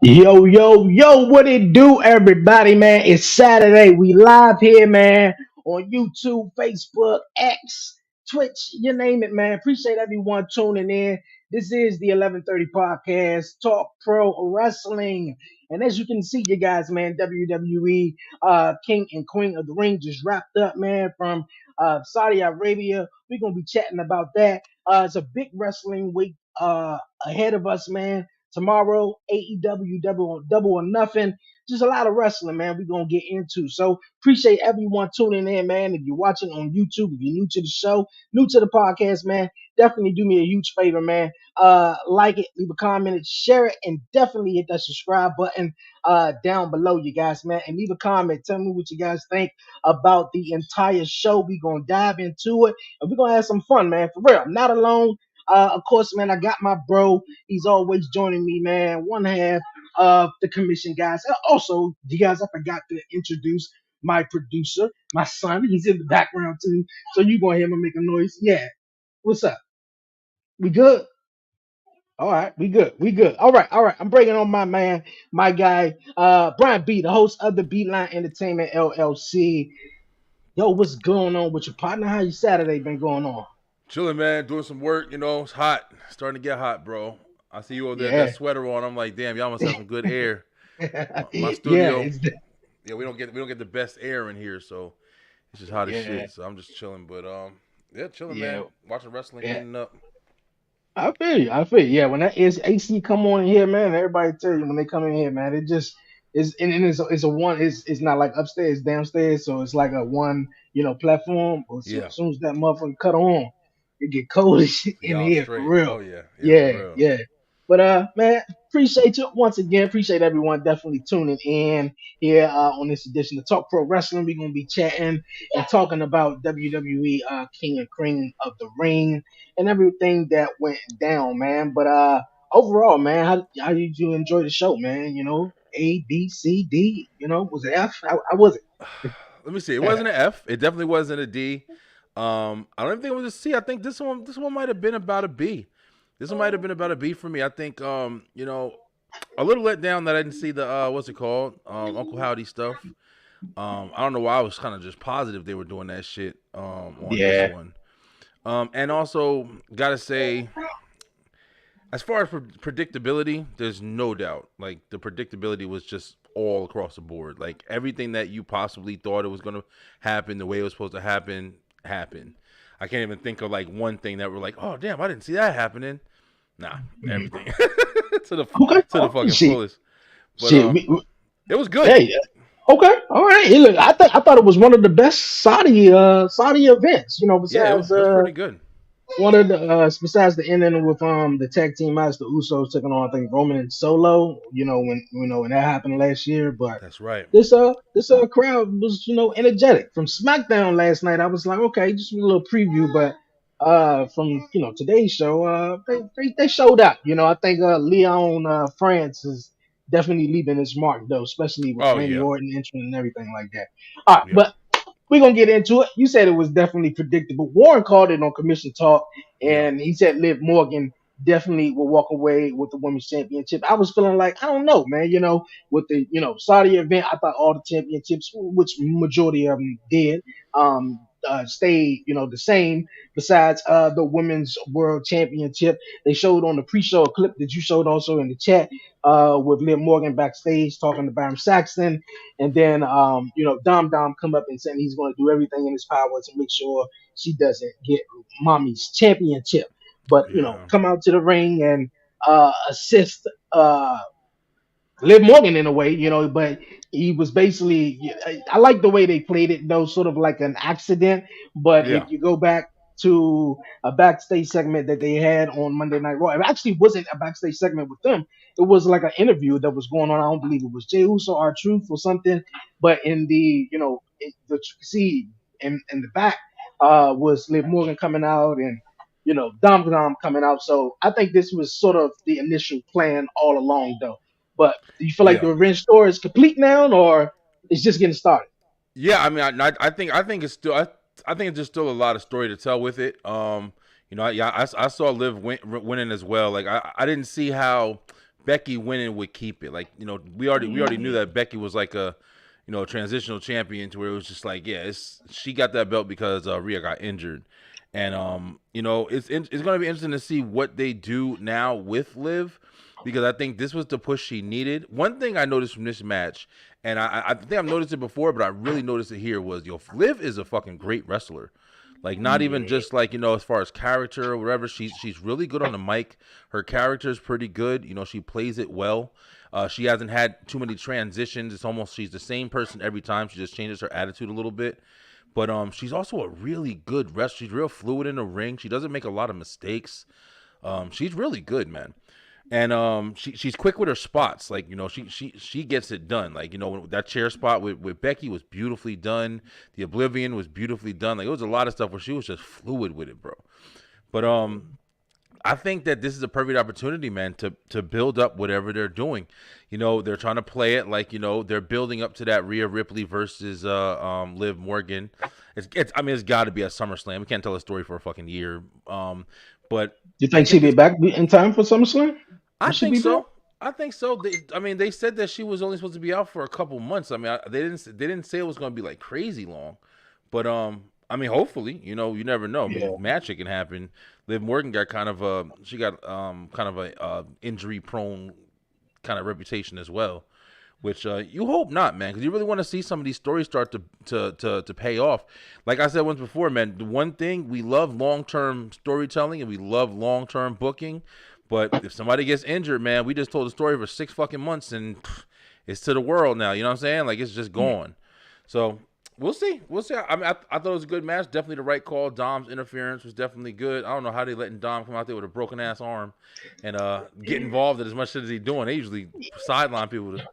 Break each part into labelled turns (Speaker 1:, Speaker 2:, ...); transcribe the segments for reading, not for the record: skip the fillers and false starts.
Speaker 1: Yo, yo, yo, what it do, everybody, man? It's Saturday. We live here, man, on YouTube, Facebook, X, Twitch, you name it, man. Appreciate everyone tuning in. This is the 11:30 podcast, Talk Pro Wrestling. And as you can see, you guys, man, WWE King and Queen of the Ring just wrapped up, man, from Saudi Arabia. We're going to be chatting about that. It's a big wrestling week ahead of us, man. Tomorrow, AEW double or nothing. Just a lot of wrestling, man. We're gonna get into. So appreciate everyone tuning in, man. If you're watching on YouTube, if you're new to the show, new to the podcast, man, definitely do me a huge favor, man. Like it, leave a comment, share it, and definitely hit that subscribe button down below, you guys, man. And leave a comment. Tell me what you guys think about the entire show. We're gonna dive into it and we're gonna have some fun, man. For real. I'm not alone. Of course, man, I got my bro. He's always joining me, man. One half of the commission, guys. Also, you guys, I forgot to introduce my producer, my son. He's in the background too, so you gonna hear him make a noise. Yeah. What's up? We good? All right, we good. We good. All right, all right. I'm bringing on my man, my guy, Brian B, the host of the Beatline Entertainment LLC. Yo, what's going on with your partner? How your Saturday been going on?
Speaker 2: Chilling, man. Doing some work. It's hot. Starting to get hot, bro. I see you over there with that
Speaker 1: Yeah.
Speaker 2: sweater on. I'm like, damn, y'all must have some good air. My
Speaker 1: Yeah,
Speaker 2: studio,
Speaker 1: it's
Speaker 2: yeah, we don't get the best air in here, so it's just hot as
Speaker 1: yeah,
Speaker 2: shit. So I'm just chilling, but yeah, chilling,
Speaker 1: yeah,
Speaker 2: man. Watching wrestling,
Speaker 1: yeah.
Speaker 2: heating up.
Speaker 1: I feel you. I feel you. Yeah, when that is AC come on in here, man, everybody tell you when they come in here, man, it just is and it's a one. It's not like upstairs, downstairs, so it's like a one, platform. But
Speaker 2: Yeah,
Speaker 1: as soon as that motherfucker cut on, it get cold as shit in
Speaker 2: y'all
Speaker 1: here for
Speaker 2: straight.
Speaker 1: real.
Speaker 2: Oh yeah, for
Speaker 1: Yeah,
Speaker 2: real.
Speaker 1: yeah. But man, appreciate you once again. Appreciate everyone definitely tuning in here on this edition of Talk Pro Wrestling. We're gonna be chatting and talking about WWE King and Queen of the Ring and everything that went down, man. But overall, man, how did you enjoy the show, man? A, B, C, D. Was it F? How was
Speaker 2: Let me see. It
Speaker 1: it?
Speaker 2: wasn't an F. It definitely wasn't a D. I don't even think it was a C. I think this one might have been about a B. This one might have been about a B for me. I think a little let down that I didn't see the what's it called? Uncle Howdy stuff. I don't know why I was kind of just positive they were doing that shit on this
Speaker 1: Yeah.
Speaker 2: one. And also gotta say, as far as predictability, there's no doubt. Like the predictability was just all across the board. Like everything that you possibly thought it was gonna happen, the way it was supposed to happen, happened. I can't even think of like one thing that we're like, oh damn, I didn't see that happening. Nah,
Speaker 1: Mhm.
Speaker 2: everything to the
Speaker 1: Okay.
Speaker 2: to the fucking
Speaker 1: Shit.
Speaker 2: fullest. But
Speaker 1: Shit.
Speaker 2: it was good.
Speaker 1: Hey. Okay. All right. Hey, look, I thought it was one of the best Saudi events.
Speaker 2: Yeah, it was,
Speaker 1: Besides
Speaker 2: it was pretty good.
Speaker 1: one of the besides the ending with the tag team match, the Usos taking on I think Roman and Solo. When that happened last year, but
Speaker 2: That's right.
Speaker 1: this crowd was energetic from SmackDown last night. I was like, okay, just a little preview, but from today's show, they showed up. I think Leon France is definitely leaving his mark though, especially with
Speaker 2: Oh
Speaker 1: Randy
Speaker 2: yeah,
Speaker 1: Orton entering and everything like that. All right,
Speaker 2: yeah,
Speaker 1: but we're gonna get into it. You said it was definitely predictable. Warren called it on commission talk,
Speaker 2: yeah,
Speaker 1: and he said Liv Morgan definitely will walk away with the women's championship. I was feeling like I don't know, man. With the Saudi event, I thought all the championships, which majority of them did, stayed the same. Besides the women's world championship, they showed on the pre-show a clip that you showed also in the chat with Liv Morgan backstage talking to Byron Saxton. And then, Dom Dom come up and saying he's going to do everything in his power to make sure she doesn't get mommy's championship. But,
Speaker 2: yeah,
Speaker 1: come out to the ring and assist Liv Morgan in a way, but he was basically. I like the way they played it, though, sort of like an accident. But if
Speaker 2: yeah,
Speaker 1: you go back to a backstage segment that they had on Monday Night Raw, it actually wasn't a backstage segment with them. It was like an interview that was going on. I don't believe it was Jey Uso, R Truth, or something. But in the, the see in the back was Liv Morgan coming out and. Dom Dom coming out. So I think this was sort of the initial plan all along, though. But do you feel like
Speaker 2: yeah.
Speaker 1: the revenge story is complete now, or it's just getting started?
Speaker 2: Yeah, I mean, I think it's still, I think there's still a lot of story to tell with it. Yeah, I saw Liv winning as well. Like I didn't see how Becky winning would keep it. Like, we already knew that Becky was like a, transitional champion, to where it was just like, yeah, she got that belt because Rhea got injured. And it's going to be interesting to see what they do now with Liv, because I think this was the push she needed. One thing I noticed from this match, and I think I've noticed it before, but I really noticed it here, was, Liv is a fucking great wrestler. Like, not even
Speaker 1: Yeah.
Speaker 2: just like, as far as character or whatever. She's really good on the mic. Her character is pretty good. She plays it well. She hasn't had too many transitions. It's almost, she's the same person every time. She just changes her attitude a little bit. But she's also a really good wrestler. She's real fluid in the ring. She doesn't make a lot of mistakes. She's really good, man. And she's quick with her spots. Like, she gets it done. Like, that chair spot with Becky was beautifully done. The Oblivion was beautifully done. Like, it was a lot of stuff where she was just fluid with it, bro. But I think that this is a perfect opportunity, man, to build up whatever they're doing. They're trying to play it like, they're building up to that Rhea Ripley versus Liv Morgan. I mean, it's got to be a SummerSlam. We can't tell a story for a fucking year. But
Speaker 1: You
Speaker 2: I
Speaker 1: think she'll
Speaker 2: think
Speaker 1: be
Speaker 2: it's
Speaker 1: back in time for SummerSlam?
Speaker 2: I
Speaker 1: Will she
Speaker 2: think
Speaker 1: be back?
Speaker 2: so. I think so. They said that she was only supposed to be out for a couple months. I mean, they didn't say it was going to be like crazy long, but I mean, hopefully, you never know. I mean,
Speaker 1: Yeah.
Speaker 2: magic can happen. Liv Morgan got kind of a she got kind of a injury prone kind of reputation as well, which you hope not, man, because you really want to see some of these stories start to pay off. Like I said once before, man, the one thing we love, long term storytelling, and we love long term booking. But if somebody gets injured, man, we just told the story for 6 fucking months, and it's to the world now. You know what I'm saying? Like, it's just gone. So we'll see. We'll see. I mean, I thought it was a good match. Definitely the right call. Dom's interference was definitely good. I don't know how they letting Dom come out there with a broken ass arm and get involved in as much as he's doing. They usually sideline people to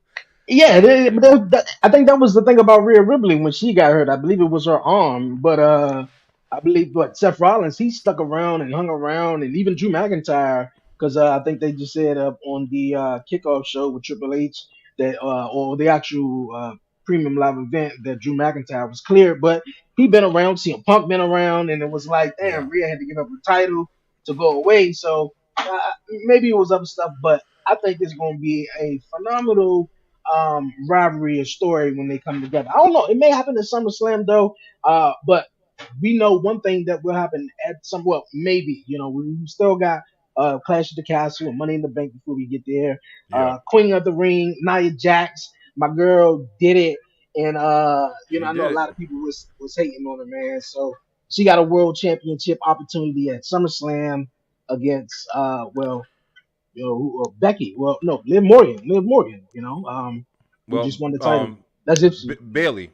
Speaker 1: Yeah,
Speaker 2: do that shit.
Speaker 1: I think that was the thing about Rhea Ripley when she got hurt. I believe it was her arm, but I believe what Seth Rollins, he stuck around and hung around, and even Drew McIntyre, because I think they just said on the kickoff show with Triple H that or the actual premium live event that Drew McIntyre was cleared, but he been around. CM Punk been around, and it was like,
Speaker 2: Yeah.
Speaker 1: damn, Rhea had to give up her title to go away. So maybe it was other stuff, but I think it's going to be a phenomenal rivalry or story when they come together. I don't know. It may happen at SummerSlam though, but we know one thing that will happen at some. Well, maybe we still got Clash of the Castle and Money in the Bank before we get there.
Speaker 2: Yeah.
Speaker 1: Queen of the Ring, Nia Jax, my girl did it, and
Speaker 2: She
Speaker 1: I know
Speaker 2: did
Speaker 1: a
Speaker 2: it.
Speaker 1: lot of people was hating on her, man. So she got a world championship opportunity at SummerSlam against well Becky. Well, no, Liv Morgan. Liv Morgan. Who
Speaker 2: Well,
Speaker 1: just won the title. That's it.
Speaker 2: Bailey.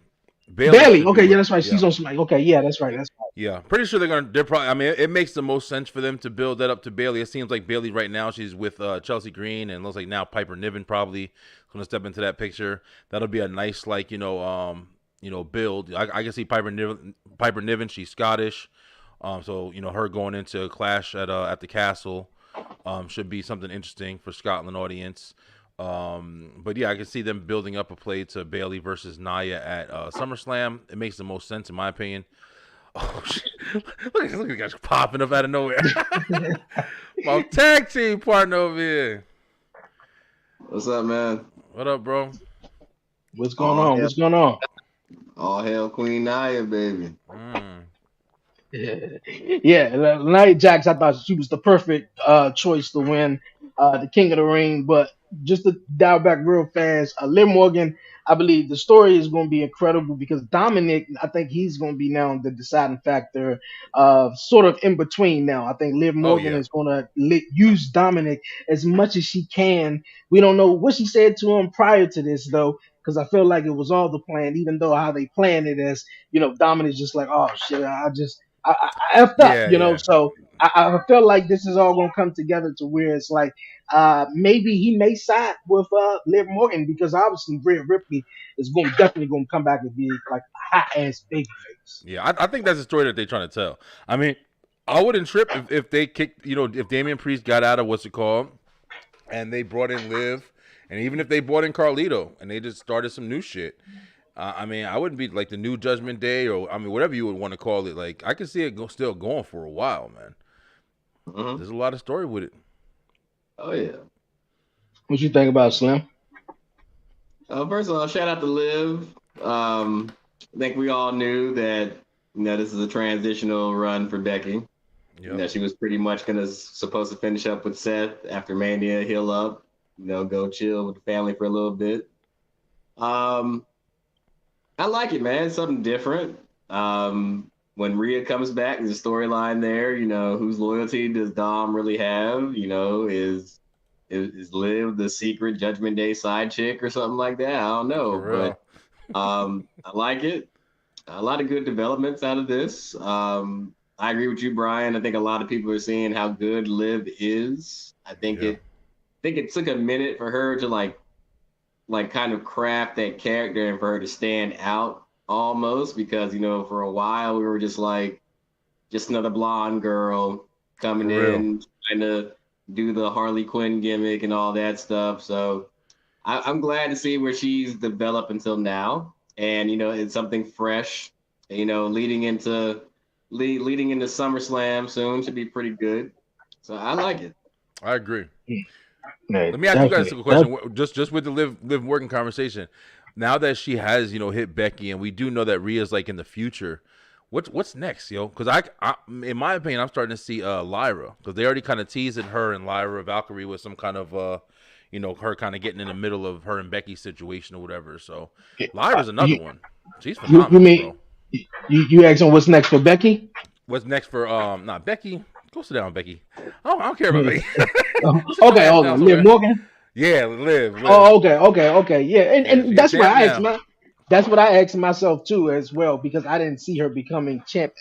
Speaker 2: Bailey
Speaker 1: Bailey.
Speaker 2: should be
Speaker 1: Okay, yeah,
Speaker 2: with.
Speaker 1: that's right. She's
Speaker 2: Yeah.
Speaker 1: on Smack. Okay, yeah, that's right. That's
Speaker 2: Yeah, pretty sure they're probably. I mean, it makes the most sense for them to build that up to Bailey. It seems like Bailey right now, she's with Chelsea Green, and looks like now Piper Niven probably going to step into that picture. That'll be a nice, like, build. I can see Piper Niven. She's Scottish, so her going into a clash at the castle should be something interesting for Scotland audience. But yeah, I can see them building up a play to Bailey versus Nia at SummerSlam. It makes the most sense in my opinion. Oh shit! Look at the guys popping up out of nowhere.
Speaker 1: right.
Speaker 2: My tag team partner over here.
Speaker 3: What's up, man?
Speaker 2: What up, bro?
Speaker 1: What's going
Speaker 3: All
Speaker 1: on?
Speaker 3: hail,
Speaker 1: What's going on?
Speaker 3: all hail Queen Naya, baby.
Speaker 2: Mm.
Speaker 1: Yeah, Nia Jax, I thought she was the perfect choice to win the King of the Ring. But just to dial back real fast, Liv Morgan, I believe the story is going to be incredible because Dominic, I think he's going to be now the deciding factor, sort of in between now. I think Liv
Speaker 2: Oh
Speaker 1: Morgan
Speaker 2: yeah,
Speaker 1: is going to use Dominic as much as she can. We don't know what she said to him prior to this, though. Because I feel like it was all the plan, even though how they planned it as, Dominic's just like, oh shit, I effed up,
Speaker 2: yeah, yeah,
Speaker 1: So I feel like this is all gonna come together to where it's like maybe he may side with Liv Morgan because obviously Rhea Ripley is going definitely gonna come back and be like a hot ass baby face.
Speaker 2: yeah. I think that's the story that they're trying to tell. I mean, I wouldn't trip if they kicked. If Damian Priest got out of what's it called, and they brought in Liv, and even if they brought in Carlito and they just started some new shit. I mean, I wouldn't be like the new Judgment Day, or I mean, whatever you would want to call it. Like, I could see it still going for a while, man.
Speaker 3: Hmm.
Speaker 2: There's a lot of story with it.
Speaker 3: Oh yeah.
Speaker 1: What you think about Slim?
Speaker 3: First of all, shout out to Liv. I think we all knew that this is a transitional run for Becky.
Speaker 2: Yep.
Speaker 3: She was pretty much supposed to finish up with Seth after Mania, heal up, go chill with the family for a little bit. Um, I like it, man. It's something different. When Rhea comes back, there's a storyline there. Whose loyalty does Dom really have? Is Liv the secret Judgment Day side chick or something like that? I don't know,
Speaker 2: For
Speaker 3: but
Speaker 2: real.
Speaker 3: I like it. A lot of good developments out of this. I agree with you, Brian. I think a lot of people are seeing how good Liv is.
Speaker 2: Yeah.
Speaker 3: I think it took a minute for her to like kind of craft that character and for her to stand out almost because for a while we were just another blonde girl coming
Speaker 2: For real.
Speaker 3: in trying to do the Harley Quinn gimmick and all that stuff. So I'm glad to see where she's developed until now, and it's something fresh. Leading into SummerSlam soon should be pretty good. So I like it.
Speaker 2: I agree.
Speaker 1: Yeah,
Speaker 2: Let me ask you guys
Speaker 1: definitely.
Speaker 2: a question. Just with the live working conversation. Now that she has hit Becky, and we do know that Rhea's like in the future. What's next, yo? Because in my opinion, I'm starting to see Lyra because they already kind of teasing her and Lyra Valkyrie with some kind of her kind of getting in the middle of her and Becky's situation or whatever. So Lyra's another
Speaker 1: You,
Speaker 2: one. She's
Speaker 1: you
Speaker 2: phenomenal,
Speaker 1: mean
Speaker 2: bro.
Speaker 1: you asking what's next for Becky?
Speaker 2: What's next for not Becky? Go sit down, Becky. I don't care about Becky. Sit your
Speaker 1: Okay,
Speaker 2: ass
Speaker 1: hold
Speaker 2: down
Speaker 1: on. Liv
Speaker 2: somewhere.
Speaker 1: Morgan.
Speaker 2: Yeah, live.
Speaker 1: Oh, okay. Yeah,
Speaker 2: Yeah,
Speaker 1: and
Speaker 2: she a
Speaker 1: that's what
Speaker 2: champ
Speaker 1: I asked
Speaker 2: now.
Speaker 1: my. That's what I asked myself too, as well, because I didn't see her becoming champ.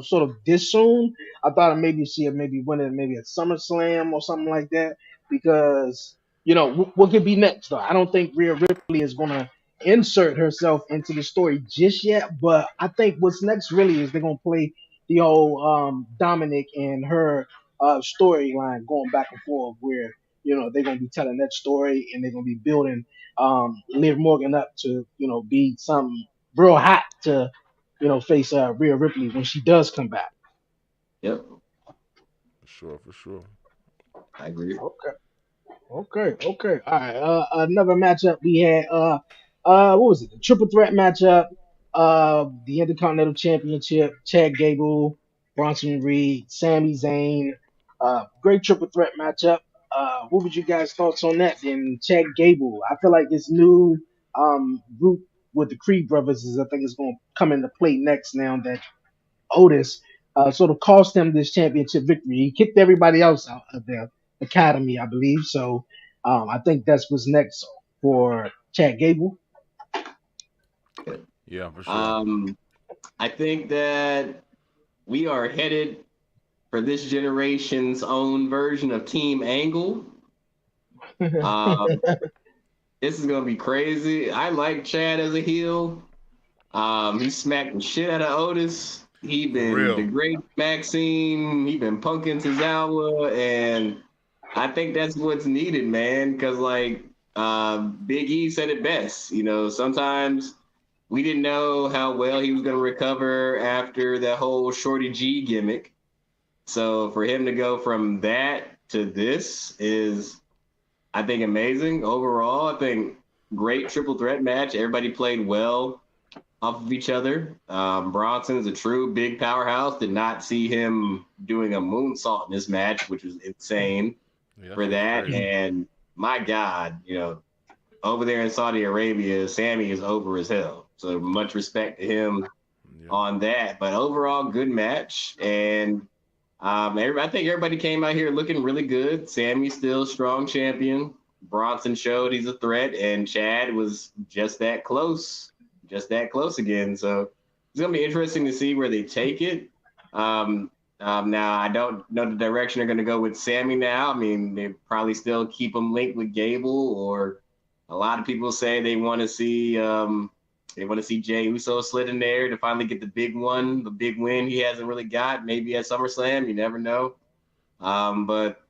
Speaker 1: Sort of this soon. I thought maybe she had maybe winning maybe a SummerSlam or something like that. Because what could be next though? I don't think Rhea Ripley is gonna insert herself into the story just yet. But I think what's next really is they're gonna play the whole Dominic and her storyline going back and forth, where they're gonna be telling that story and they're gonna be building Liv Morgan up to be something real hot to face Rhea Ripley when she does come back.
Speaker 3: Yep,
Speaker 2: For sure.
Speaker 3: I agree.
Speaker 1: Okay, okay. All right. Another matchup we had. What was it? The triple threat matchup. The Intercontinental Championship. Chad Gable, Bronson Reed, Sami Zayn. Great triple threat matchup. What would you guys thoughts on that? And Chad Gable, I feel like this new group with the Creed brothers is I think is going to come into play next now that Otis sort of cost him this championship victory. He kicked everybody else out of the academy, I believe. So I think that's what's next for Chad Gable.
Speaker 2: Yeah, for sure.
Speaker 3: Um, I think that we are headed for this generation's own version of Team Angle. Um, this is gonna be crazy. I like Chad as a heel. He smacked the shit out of Otis. He
Speaker 2: For
Speaker 3: been
Speaker 2: real.
Speaker 3: degrading Maxine. He been punking Tozawa, and I think that's what's needed, man. Because Big E said it best. Sometimes we didn't know how well he was going to recover after that whole Shorty G gimmick. So for him to go from that to this is, I think, amazing overall. I think great triple threat match. Everybody played well off of each other. Bronson is a true big powerhouse. Did not see him doing a moonsault in this match, which was insane
Speaker 2: Yeah, that
Speaker 3: for
Speaker 2: shit was
Speaker 3: that.
Speaker 2: crazy.
Speaker 3: And my God, over there in Saudi Arabia, Sammy is over as hell. So much respect to him
Speaker 2: Yeah.
Speaker 3: on that. But overall, good match. And I think everybody came out here looking really good. Sammy's still strong champion. Bronson showed he's a threat, and Chad was just that close again. So it's gonna be interesting to see where they take it. Now I don't know the direction they're gonna go with Sammy now. I mean, they probably still keep him linked with Gable, or a lot of people say they want to see Jay Uso slid in there to finally get the big one, the big win he hasn't really got. Maybe at SummerSlam, you never know. But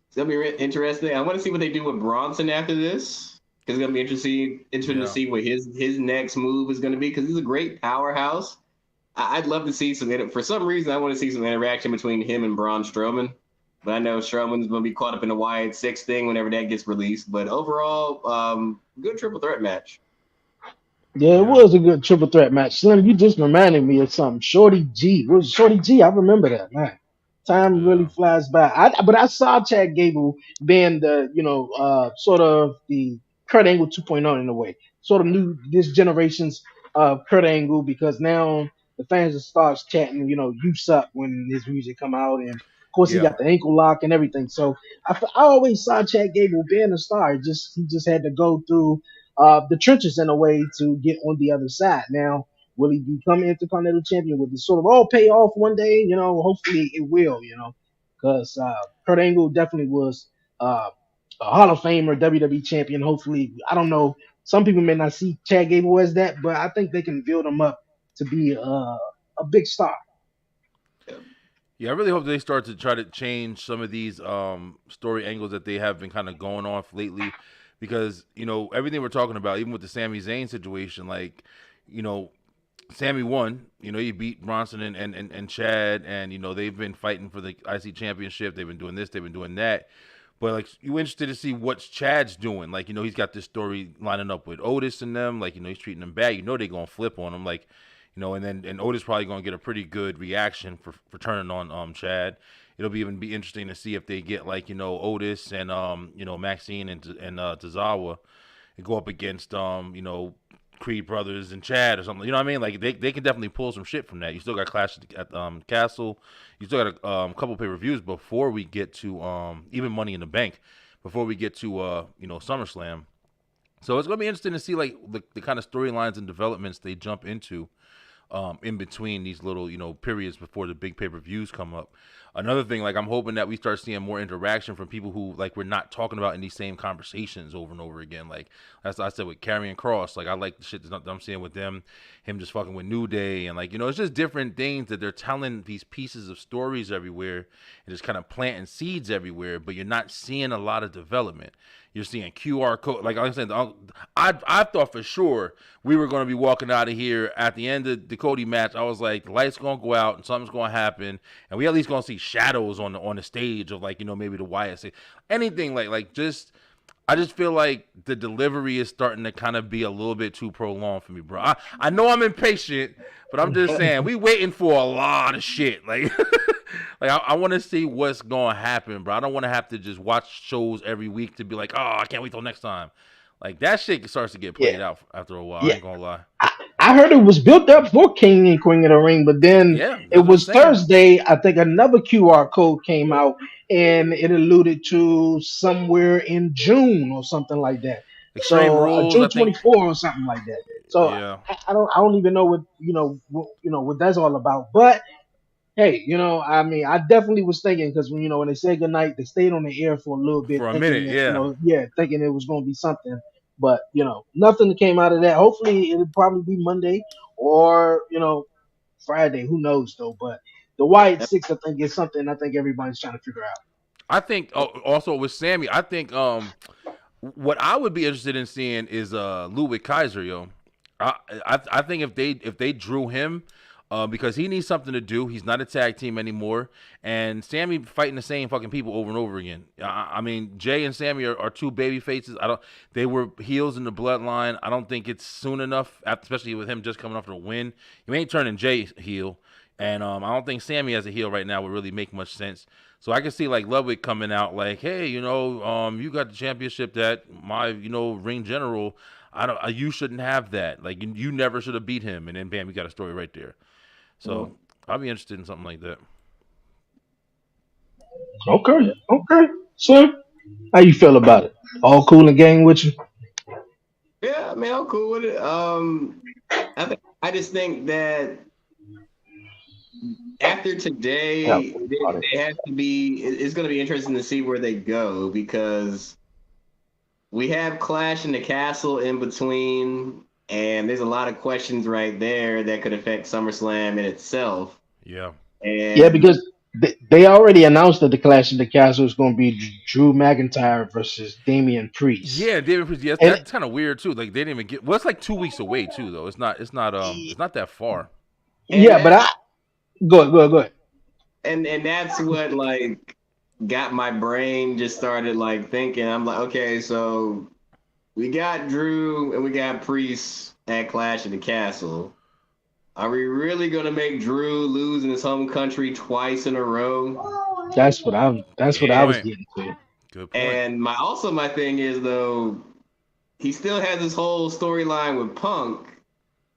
Speaker 3: it's gonna be interesting. I want to see what they do with Bronson after this. Because it's gonna be interesting to
Speaker 2: Yeah.
Speaker 3: see what his next move is gonna be. Because he's a great powerhouse. I'd love to see some. For some reason, I want to see some interaction between him and Braun Strowman. But I know Strowman's going to be caught up in the Wyatt Six thing whenever that gets released. But overall, good triple threat match.
Speaker 1: Yeah, it
Speaker 2: Yeah,
Speaker 1: was a good triple threat match. Slim, you just reminded me of something. Shorty G. What was Shorty G? I remember that, man. Time really
Speaker 2: yeah,
Speaker 1: flies by. But I saw Chad Gable being the, sort of the Kurt Angle 2.0 in a way. Sort of new this generation's Kurt Angle because now the fans will start chanting, you suck when his music come out. And of course he
Speaker 2: yeah.
Speaker 1: got the ankle lock and everything. So I always saw Chad Gable being a star. He just had to go through the trenches in a way to get on the other side. Now, will he become Intercontinental Champion? Will this sort of all pay off one day? Hopefully it will, because Kurt Angle definitely was a Hall of Famer, WWE Champion. Hopefully, I don't know. Some people may not see Chad Gable as that, but I think they can build him up to be a big star.
Speaker 2: Yeah, I really hope they start to try to change some of these story angles that they have been kind of going off lately, because everything we're talking about, even with the Sami Zayn situation, like you know Sammy won. He beat Bronson and Chad, and they've been fighting for the IC championship. They've been doing this, they've been doing that. But like, you interested to see what Chad's doing? Like, he's got this story lining up with Otis and them. Like, he's treating them bad. They're gonna flip on him. Like, and Otis probably gonna get a pretty good reaction for turning on Chad. It'll be interesting to see if they get like Otis and Maxine and Tozawa and go up against Creed Brothers and Chad or something. You know what I mean? Like they can definitely pull some shit from that. You still got Clash at Castle. You still got a couple pay per views before we get to even Money in the Bank, before we get to SummerSlam. So it's gonna be interesting to see like the kind of storylines and developments they jump into in between these little periods before the big pay per views come up. Another thing, like I'm hoping that we start seeing more interaction from people who like we're not talking about in these same conversations over and over again. Like as I said with Karrion Cross, like I like the shit that I'm seeing with them, him just fucking with New Day, and like it's just different things that they're telling these pieces of stories everywhere and just kind of planting seeds everywhere, but you're not seeing a lot of development. You're seeing QR code. Like I said, I thought for sure we were going to be walking out of here at the end of the Cody match. I was like, the lights going to go out and something's going to happen, and we at least going to see shadows on the stage of like maybe the Wyatt say anything like just. I just feel like the delivery is starting to kind of be a little bit too prolonged for me, bro. I know I'm impatient, but I'm just saying we waiting for a lot of shit. Like, like I want to see what's going to happen, bro. I don't want to have to just watch shows every week to be like, oh, I can't wait till next time. Like that shit starts to get
Speaker 1: Yeah,
Speaker 2: played out after a while. I
Speaker 1: yeah.
Speaker 2: ain't gonna lie.
Speaker 1: I heard it was built up for King and Queen of the Ring, but then
Speaker 2: Yeah,
Speaker 1: it
Speaker 2: that's what I'm
Speaker 1: was
Speaker 2: saying.
Speaker 1: Thursday. I think another QR code came out and it alluded to somewhere in June or something like that.
Speaker 2: Extreme
Speaker 1: So
Speaker 2: Rules, I
Speaker 1: June
Speaker 2: think.
Speaker 1: 24 or something like that. So
Speaker 2: Yeah,
Speaker 1: I don't even know what that's all about. But hey, I mean, I definitely was thinking because when they said goodnight, they stayed on the air for a little bit,
Speaker 2: for a
Speaker 1: thinking
Speaker 2: minute.
Speaker 1: that
Speaker 2: Yeah.
Speaker 1: thinking it was going to be something, but nothing came out of that. Hopefully, it'll probably be Monday or Friday. Who knows though? But the Wyatt Six, I think, is something I think everybody's trying to figure out.
Speaker 2: I think also with Sammy, I think what I would be interested in seeing is Ludwig Kaiser, yo. I think if they drew him, because he needs something to do. He's not a tag team anymore, and Sammy fighting the same fucking people over and over again. I mean, Jay and Sammy are two baby faces. I don't. They were heels in the bloodline. I don't think it's soon enough, especially with him just coming off the win. You ain't turning Jay heel. And I don't think Sammy as a heel right now would really make much sense. So I can see like Ludwig coming out like, hey, you got the championship that my, ring general, I don't, you shouldn't have that. Like you never should have beat him. And then bam, you got a story right there. So I'll be interested in something like that.
Speaker 1: Okay, okay. So, how you feel about it? All cool and gang with you?
Speaker 3: Yeah, I mean, I'm cool with it. I just think that after
Speaker 1: Yeah.
Speaker 3: today, they have to be. It's going to be interesting to see where they go because we have Clash in the Castle in between, and there's a lot of questions right there that could affect SummerSlam in itself.
Speaker 2: Yeah.
Speaker 1: Yeah,
Speaker 3: And
Speaker 1: because they already announced that the Clash of the Castle is going to be Drew McIntyre versus Damian Priest.
Speaker 2: Yeah, David Priest. Yes,
Speaker 1: And
Speaker 2: that's kind of weird too. Like they didn't even get. Well, it's like 2 weeks away too, though. It's not that far.
Speaker 3: and
Speaker 1: yeah, but
Speaker 3: that
Speaker 1: go ahead, go ahead, go ahead.
Speaker 3: and that's what like got my brain just started like thinking. I'm like, okay, so we got Drew and we got Priest at Clash of the Castle. Are we really gonna make Drew lose in his home country twice in a row?
Speaker 1: That's
Speaker 2: Good
Speaker 1: what I was
Speaker 2: point.
Speaker 1: getting to.
Speaker 2: Good point.
Speaker 3: And my thing is though, he still has this whole storyline with Punk,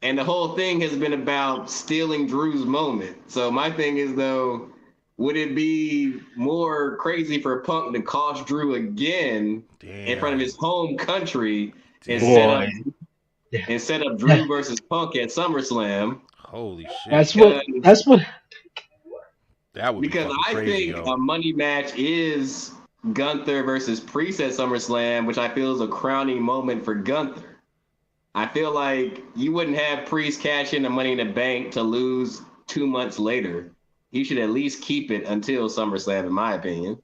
Speaker 3: and the whole thing has been about stealing Drew's moment. So my thing is though, would it be more crazy for Punk to cost Drew again in front of
Speaker 2: Damn.
Speaker 3: his home country and
Speaker 2: Damn.
Speaker 1: Boy,
Speaker 3: set up Drew versus Punk at SummerSlam?
Speaker 2: Holy shit.
Speaker 1: that's what
Speaker 3: Because
Speaker 1: that's what
Speaker 2: That would be
Speaker 3: because
Speaker 2: fucking
Speaker 3: I
Speaker 2: crazy,
Speaker 3: think
Speaker 2: yo.
Speaker 3: a money match is Gunther versus Priest at SummerSlam, which I feel is a crowning moment for Gunther. I feel like you wouldn't have Priest cash in the Money in the Bank to lose 2 months later. He should at least keep it until SummerSlam, in my opinion.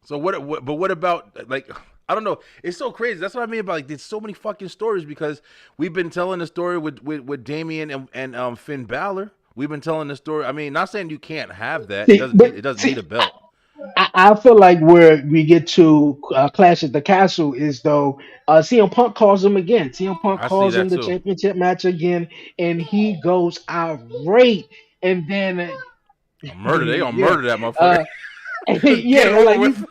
Speaker 2: So but what about like I don't know. It's so crazy. That's what I mean about like there's so many fucking stories because we've been telling the story with Damian and Finn Balor. We've been telling the story. I mean, not saying you can't have that.
Speaker 1: see, but
Speaker 2: It doesn't
Speaker 1: see,
Speaker 2: need a belt.
Speaker 1: I feel like where we get to Clash at the Castle is though CM Punk calls him again. CM Punk
Speaker 2: I see
Speaker 1: calls
Speaker 2: that
Speaker 1: him the
Speaker 2: too.
Speaker 1: championship match again, and he goes irate. And then
Speaker 2: A murder. They gonna
Speaker 1: yeah,
Speaker 2: murder that motherfucker.
Speaker 1: uh,
Speaker 2: Get it
Speaker 1: yeah,
Speaker 2: over
Speaker 1: like
Speaker 2: with.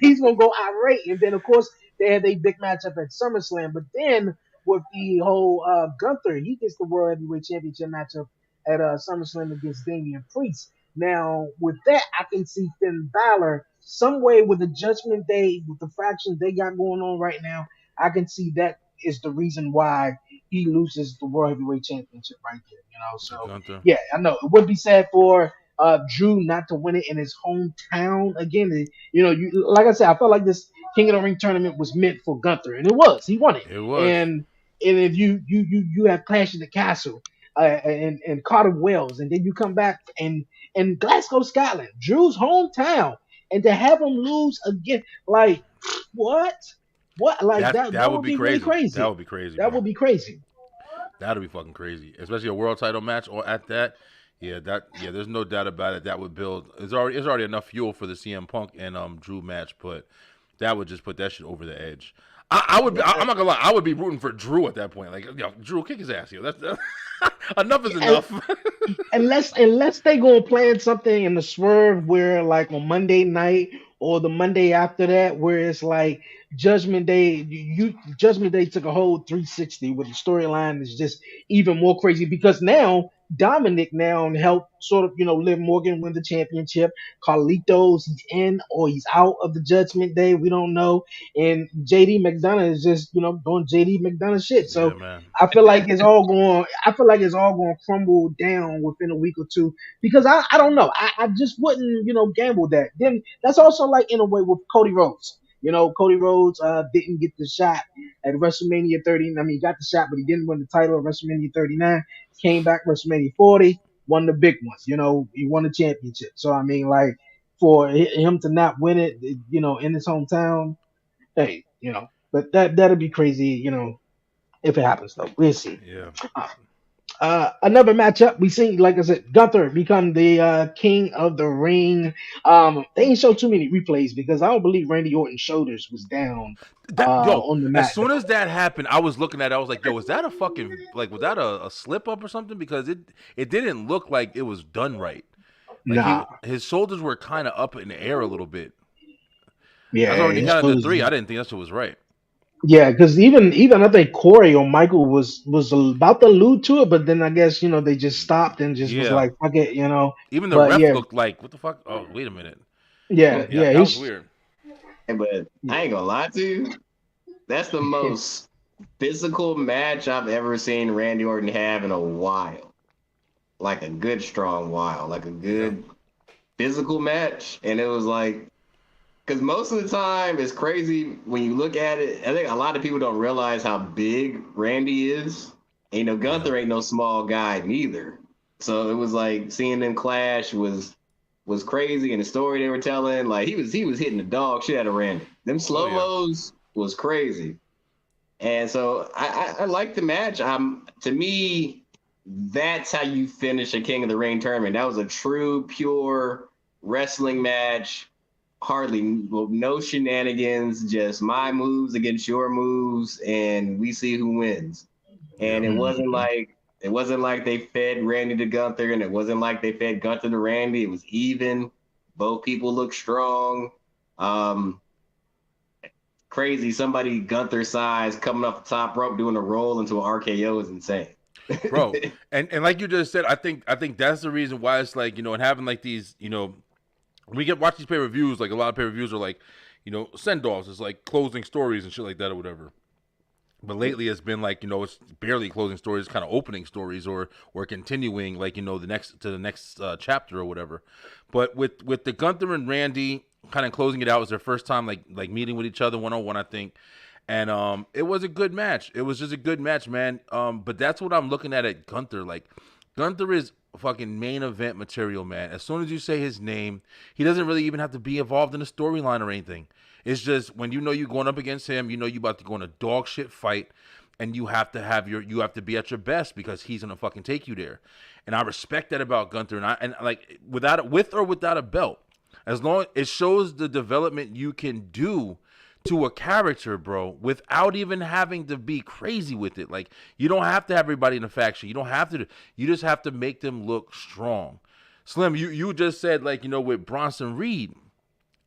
Speaker 1: he's gonna go irate, and then of course they had a big matchup at SummerSlam. But then with the whole Gunther, he gets the World Heavyweight Championship matchup at SummerSlam against Damian Priest. Now with that, I can see Finn Balor some way with the Judgment Day, with the faction they got going on right now. I can see that is the reason why he loses the World Heavyweight Championship right there.
Speaker 2: To
Speaker 1: So
Speaker 2: Gunther.
Speaker 1: yeah, I know it would be sad for Drew not to win it in his hometown again. You like I said, I felt like this King of the Ring tournament was meant for Gunther, and it was. He won it,
Speaker 2: It was.
Speaker 1: and if you have Clash in the Castle and Carter Wells, and then you come back and Glasgow, Scotland, Drew's hometown, and to have him lose again, like what? What like
Speaker 2: That
Speaker 1: that
Speaker 2: would
Speaker 1: would
Speaker 2: be
Speaker 1: be really
Speaker 2: crazy. That
Speaker 1: crazy.
Speaker 2: would be crazy,
Speaker 1: That
Speaker 2: bro.
Speaker 1: would be crazy.
Speaker 2: That'd be fucking crazy, especially a world title match or at that. Yeah. There's no doubt about it. That would build. It's already enough fuel for the CM Punk and Drew match, but that would just put that shit over the edge. I would. I'm not gonna lie. I would be rooting for Drew at that point. Like, yo, Drew, kick his ass, yo. That's enough is
Speaker 1: And
Speaker 2: enough.
Speaker 1: unless they gonna plan something in the swerve where like on Monday night or the Monday after that where it's like Judgment Day Judgment Day took a whole 360 with the storyline is just even more crazy because now Dominic now helped sort of Liv Morgan win the championship. Carlitos he's in or he's out of the Judgment Day, we don't know. And JD McDonough is just doing JD McDonough shit.
Speaker 2: Yeah,
Speaker 1: So
Speaker 2: man.
Speaker 1: I feel like it's all going to crumble down within a week or two because I don't know. I just wouldn't, gamble that. Then that's also like in a way with Cody Rhodes. Cody Rhodes didn't get the shot at WrestleMania 30. I mean, he got the shot, but he didn't win the title at WrestleMania 39. Came back WrestleMania 40, won the big ones. He won the championship. So I mean, like for him to not win it, in his hometown, hey, but that'd be crazy, if it happens though. We'll see.
Speaker 2: Yeah.
Speaker 1: Uh, another matchup we seen, like I said, Gunther become the king of the ring. They ain't show too many replays because I don't believe Randy Orton's shoulders was down on the
Speaker 2: As
Speaker 1: mat.
Speaker 2: soon as that happened, I was looking at it. I was like, yo, was that a fucking like was that a slip up or something? Because it didn't look like it was done right. Like
Speaker 1: Nah,
Speaker 2: his shoulders were kind of up in the air a little bit. That's why
Speaker 1: yeah,
Speaker 2: when he
Speaker 1: his
Speaker 2: counted to
Speaker 1: shoulders.
Speaker 2: three, I didn't think that shit was right.
Speaker 1: Yeah, because even I think Corey or Michael was about to allude to it, but then I guess they just stopped and just was
Speaker 2: Yeah.
Speaker 1: like fuck it.
Speaker 2: Even the
Speaker 1: But
Speaker 2: ref
Speaker 1: yeah,
Speaker 2: looked like, what the fuck? Oh, wait a minute. Yeah,
Speaker 1: yeah,
Speaker 2: that was
Speaker 1: he's
Speaker 2: weird.
Speaker 3: But I ain't gonna lie to you, that's the most physical match I've ever seen Randy Orton have in a while. Like a good strong while, like a
Speaker 2: Yeah.
Speaker 3: good physical match. And it was like, because most of the time it's crazy when you look at it. I think a lot of people don't realize how big Randy is. And,
Speaker 2: Yeah.
Speaker 3: Gunther ain't no small guy neither. So it was like seeing them clash was crazy, and the story they were telling, like he was hitting the dog shit out of Randy. Them
Speaker 2: Oh
Speaker 3: slow
Speaker 2: yeah.
Speaker 3: mos was crazy. And so I like the match. To me, that's how you finish a King of the Ring tournament. That was a true, pure wrestling match. hardly well, no shenanigans, just my moves against your moves, and we see who wins. And
Speaker 2: Yeah.
Speaker 3: it wasn't like they fed Randy to Gunther, and it wasn't like they fed Gunther to Randy. It was even. Both people look strong. Um, Crazy. Somebody Gunther size coming off the top rope doing a roll into an RKO is insane.
Speaker 2: Bro. And like you just said, I think that's the reason why it's like, and having like these, we get watch these pay reviews, like a lot of pay reviews are like, send offs, it's like closing stories and shit like that or whatever. But lately it's been like, it's barely closing stories, kind of opening stories or continuing like, the next chapter or whatever. But with the Gunther and Randy kind of closing it out, was their first time like meeting with each other one on one, I think. And it was a good match. It was just a good match, man. But that's what I'm looking at Gunther. Like, Gunther is fucking main event material, man. As soon as you say his name, he doesn't really even have to be involved in a storyline or anything. It's just when you're going up against him, you about to go in a dog shit fight, and you have to be at your best because he's gonna fucking take you there. And I respect that about Gunther, and like with or without a belt, as long it shows the development you can do to a character, bro, without even having to be crazy with it. Like, you don't have to have everybody in a faction. You don't have to. You just have to make them look strong. Slim, you just said, like, with Bronson Reed.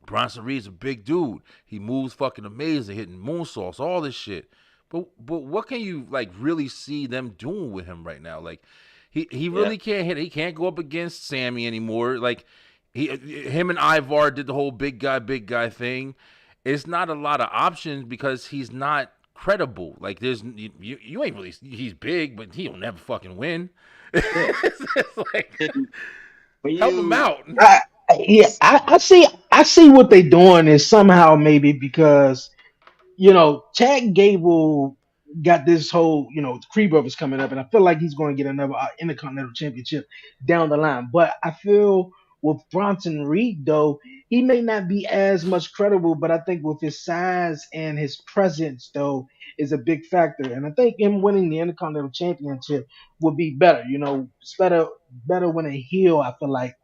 Speaker 2: Bronson Reed's a big dude. He moves fucking amazing, hitting moonsaults, all this shit. But what can you like really see them doing with him right now? Like, he
Speaker 3: Yeah.
Speaker 2: really can't hit. He can't go up against Sammy anymore. Like, him and Ivar did the whole big guy thing. It's not a lot of options because he's not credible. Like, you ain't really, he's big, but he'll never fucking win.
Speaker 3: Yeah.
Speaker 2: It's like,
Speaker 3: When
Speaker 2: help him
Speaker 3: you
Speaker 2: out.
Speaker 1: I, yeah, I see what they doing is somehow maybe because Chad Gable got this whole, the Creed brothers coming up, and I feel like he's going to get another Intercontinental Championship down the line. But I feel with Bronson Reed, though, he may not be as much credible, but I think with his size and his presence, though, is a big factor. And I think him winning the Intercontinental Championship would be better. It's better when a heel, I feel like,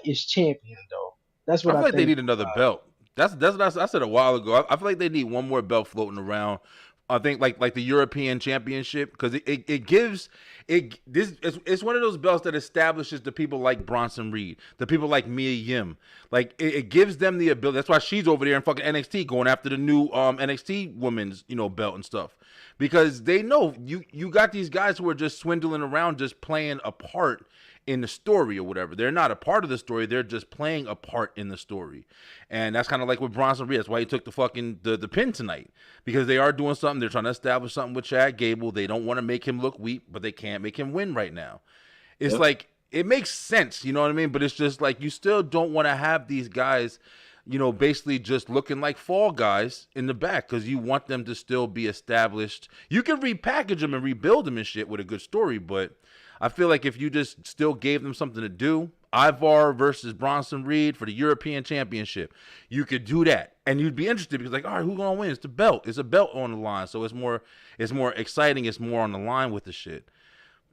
Speaker 1: is champion, though. That's
Speaker 2: I
Speaker 1: what I
Speaker 2: feel like they
Speaker 1: think.
Speaker 2: need another belt. That's what I said a while ago. I feel like they need one more belt floating around. I think like the European Championship, because it gives it's one of those belts that establishes the people like Bronson Reed, the people like Mia Yim. Like, it gives them the ability. That's why she's over there in fucking NXT going after the new NXT women's belt and stuff, because they know you got these guys who are just swindling around, just playing a part in the story or whatever. They're not a part of the story. They're just playing a part in the story. And that's kind of like with Bronson Reed. That's why he took the pin tonight. Because they are doing something. They're trying to establish something with Chad Gable. They don't want to make him look weak, but they can't make him win right now. It's
Speaker 3: Yep.
Speaker 2: like, it makes sense, you know what I mean? But it's just like, you still don't want to have these guys, basically just looking like fall guys in the back, because you want them to still be established. You can repackage them and rebuild them and shit with a good story, but I feel like if you just still gave them something to do, Ivar versus Bronson Reed for the European Championship, you could do that, and you'd be interested because, like, all right, who's gonna win? It's the belt. It's a belt on the line, so it's more exciting. It's more on the line with the shit.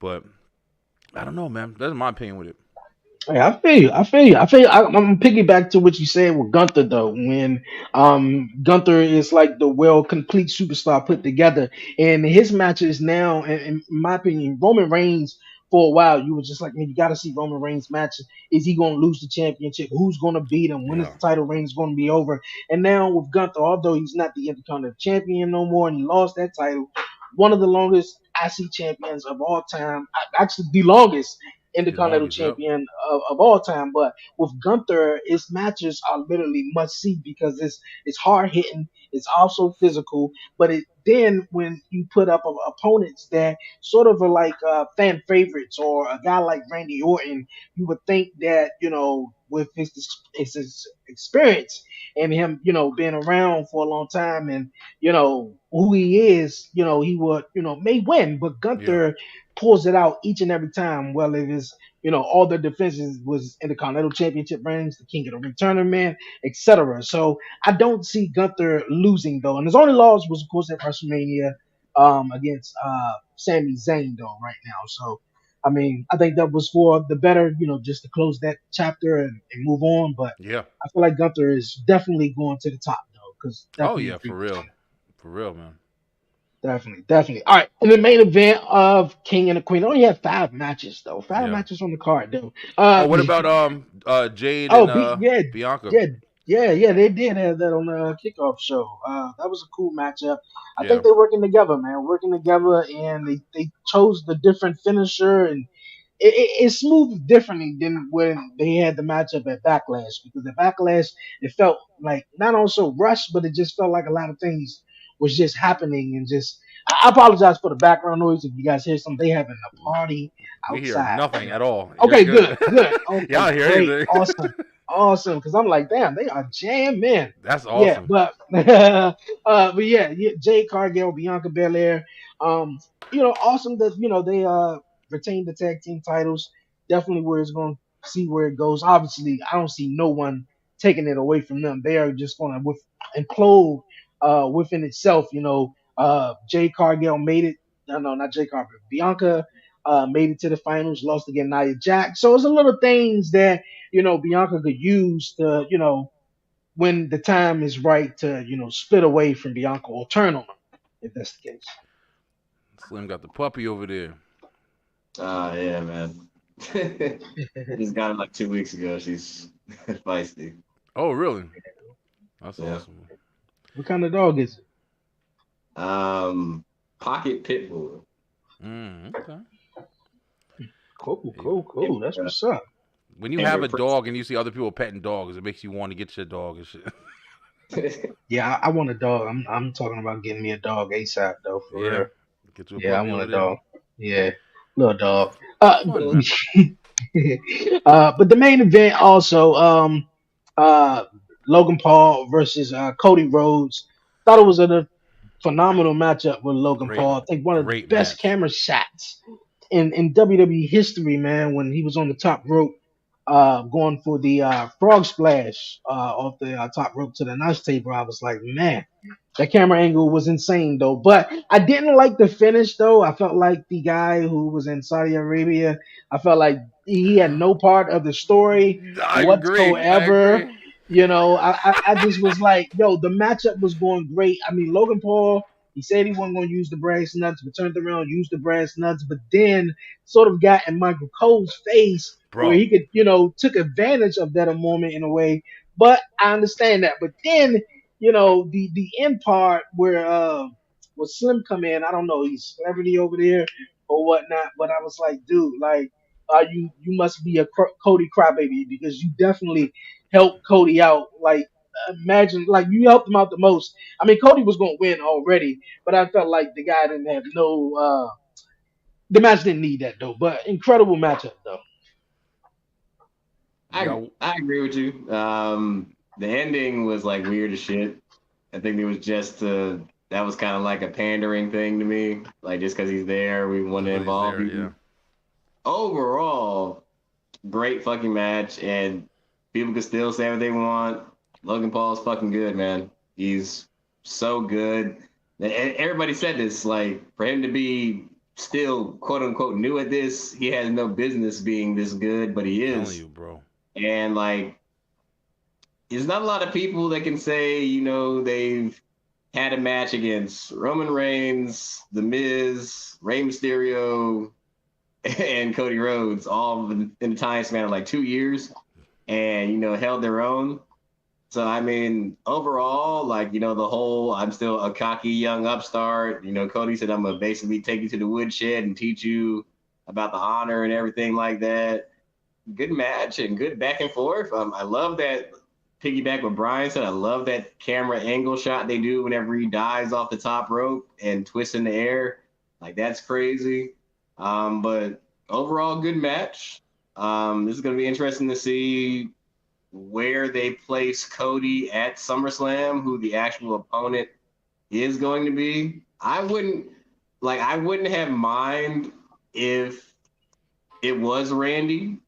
Speaker 2: But I don't know, man. That's my opinion with it.
Speaker 1: Yeah, I feel you. I feel you. I feel you. I'm piggyback to what you said with Gunther though. When Gunther is like the well complete superstar put together, and his matches now, in my opinion, Roman Reigns for a while, you were just like, man, you got to see Roman Reigns match. Is he going to lose the championship? Who's going to beat him? When is
Speaker 2: Yeah,
Speaker 1: the title reigns going to be over? And now with Gunther, although he's not the Intercontinental Champion no more, and he lost that title, one of the longest IC champions of all time, actually the longest
Speaker 2: the
Speaker 1: Intercontinental
Speaker 2: longest. Yep.
Speaker 1: Champion of all time. But with Gunther, his matches are literally must see because it's hard hitting, it's also physical. But then when you put up opponents that sort of are like fan favorites or a guy like Randy Orton, you would think that with his experience and him being around for a long time and who he is, he would may win. But
Speaker 2: Yeah.
Speaker 1: Gunther pulls it out each and every time. Well, it is all the defenses was in the Continental Championship rings, the King of the Ring tournament, etc. So I don't see Gunther losing though, and his only loss was of course at WrestleMania against Sami Zayn though right now. So I mean, I think that was for the better, just to close that chapter and move on. But
Speaker 2: Yeah.
Speaker 1: I feel like Gunther is definitely going to the top though, because
Speaker 2: Oh
Speaker 1: definitely
Speaker 2: yeah,
Speaker 1: agree
Speaker 2: for
Speaker 1: with
Speaker 2: real, for real, man.
Speaker 1: you. Definitely, definitely. All right, in the main event of King and the Queen, only had 5 matches though. Five
Speaker 2: Yeah.
Speaker 1: matches on the card though.
Speaker 2: Oh, what about Jade
Speaker 1: Oh,
Speaker 2: and
Speaker 1: yeah,
Speaker 2: Bianca?
Speaker 1: yeah, yeah. They did have that on the kickoff show. That was a cool matchup. I
Speaker 2: Yeah.
Speaker 1: think they're working together, man. Working together, and they chose the different finisher, and it's moved differently than when they had the matchup at Backlash. Because at Backlash, it felt like not also rushed, but it just felt like a lot of things was just happening, and just. I apologize for the background noise if you guys hear something. They having a party
Speaker 2: We hear
Speaker 1: outside,
Speaker 2: nothing
Speaker 1: man.
Speaker 2: at all. You're
Speaker 1: Okay, good,
Speaker 2: good.
Speaker 1: good. Okay,
Speaker 2: Y'all hear
Speaker 1: great,
Speaker 2: anything?
Speaker 1: awesome, awesome. Because I'm like, damn, they are jamming.
Speaker 2: That's
Speaker 1: Yeah,
Speaker 2: awesome.
Speaker 1: but yeah, Jay Cargill, Bianca Belair. Um, awesome that they retained the tag team titles. Definitely where it's going to see where it goes. Obviously, I don't see no one taking it away from them. They are just going to implode within itself. Jay Cargill made it. No, no, not Jay Cargill. Bianca made it to the finals, lost again Nia Jax. So it's a little things that Bianca could use to when the time is right to split away from Bianca or turn on her, if that's the case.
Speaker 2: Slim got the puppy over there.
Speaker 3: Yeah, man. Just got it like 2 weeks ago. She's feisty.
Speaker 2: Oh, really? That's
Speaker 3: Yeah.
Speaker 2: awesome.
Speaker 1: What kind of dog is it?
Speaker 3: Um, Pocket Pitbull.
Speaker 2: Okay.
Speaker 1: Cool,
Speaker 2: Yeah.
Speaker 1: cool, cool. That's
Speaker 3: Yeah.
Speaker 1: what's up.
Speaker 2: When you
Speaker 3: And
Speaker 2: have a
Speaker 3: we're
Speaker 2: dog and you see other people petting dogs, it makes you want to get your dog and shit.
Speaker 1: Yeah, I want a dog. I'm talking about getting me a dog ASAP though, for
Speaker 2: Yeah.
Speaker 1: real.
Speaker 2: Get you a
Speaker 1: Yeah, I
Speaker 2: puppy
Speaker 1: want
Speaker 2: over
Speaker 1: a
Speaker 2: there.
Speaker 1: dog. Yeah, little dog.
Speaker 2: Fun,
Speaker 3: Little-
Speaker 2: man.
Speaker 1: But the main event also, uh, Logan Paul versus Cody Rhodes. Thought it was a phenomenal matchup with Logan
Speaker 2: Great,
Speaker 1: Paul. I think one of the
Speaker 2: great
Speaker 1: best
Speaker 2: match.
Speaker 1: camera shots in WWE history, man, when he was on the top rope, going for the frog splash off the top rope to the announce table. I was like, man, that camera angle was insane though. But I didn't like the finish though. I felt like the guy who was in Saudi Arabia, I felt like he had no part of the story
Speaker 2: I agree. I
Speaker 1: whatsoever.
Speaker 2: agree.
Speaker 1: I just was like, yo, the matchup was going great. I mean, Logan Paul, he said he wasn't going to use the brass nuts, but turned around, used the brass nuts, but then sort of got in Michael Cole's face where
Speaker 2: Bro,
Speaker 1: he could, took advantage of that a moment in a way. But I understand that. But then the end part where was Slim come in, I don't know, he's celebrity over there or whatnot, but I was like, dude, like, you must be a Cody crybaby because you definitely helped Cody out. Like, imagine, like, you helped him out the most. I mean, Cody was gonna win already, but I felt like the guy didn't have no. The match didn't need that though, but incredible matchup though.
Speaker 2: you got
Speaker 3: I agree with you. The ending was like weird as shit. I think it was just that was kind of like a pandering thing to me. Like just because he's there, we want
Speaker 2: just
Speaker 3: to
Speaker 2: because he's
Speaker 3: involve
Speaker 2: there. Yeah.
Speaker 3: you. Overall, great fucking match, and people can still say what they want. Logan Paul's fucking good, man. He's so good. And everybody said this, like for him to be still quote unquote new at this, he has no business being this good, but he
Speaker 2: Telling
Speaker 3: is.
Speaker 2: you, bro.
Speaker 3: And like, there's not a lot of people that can say, they've had a match against Roman Reigns, The Miz, Rey Mysterio, and Cody Rhodes, all in the time span of like 2 years, and held their own. So I mean, overall, like the whole I'm still a cocky young upstart. Cody said I'm gonna basically take you to the woodshed and teach you about the honor and everything like that. Good match and good back and forth. I love that piggyback with Brian said. I love that camera angle shot they do whenever he dives off the top rope and twists in the air. Like that's crazy. But overall, good match. This is going to be interesting to see where they place Cody at SummerSlam, who the actual opponent is going to be. I wouldn't have mind if it was Randy.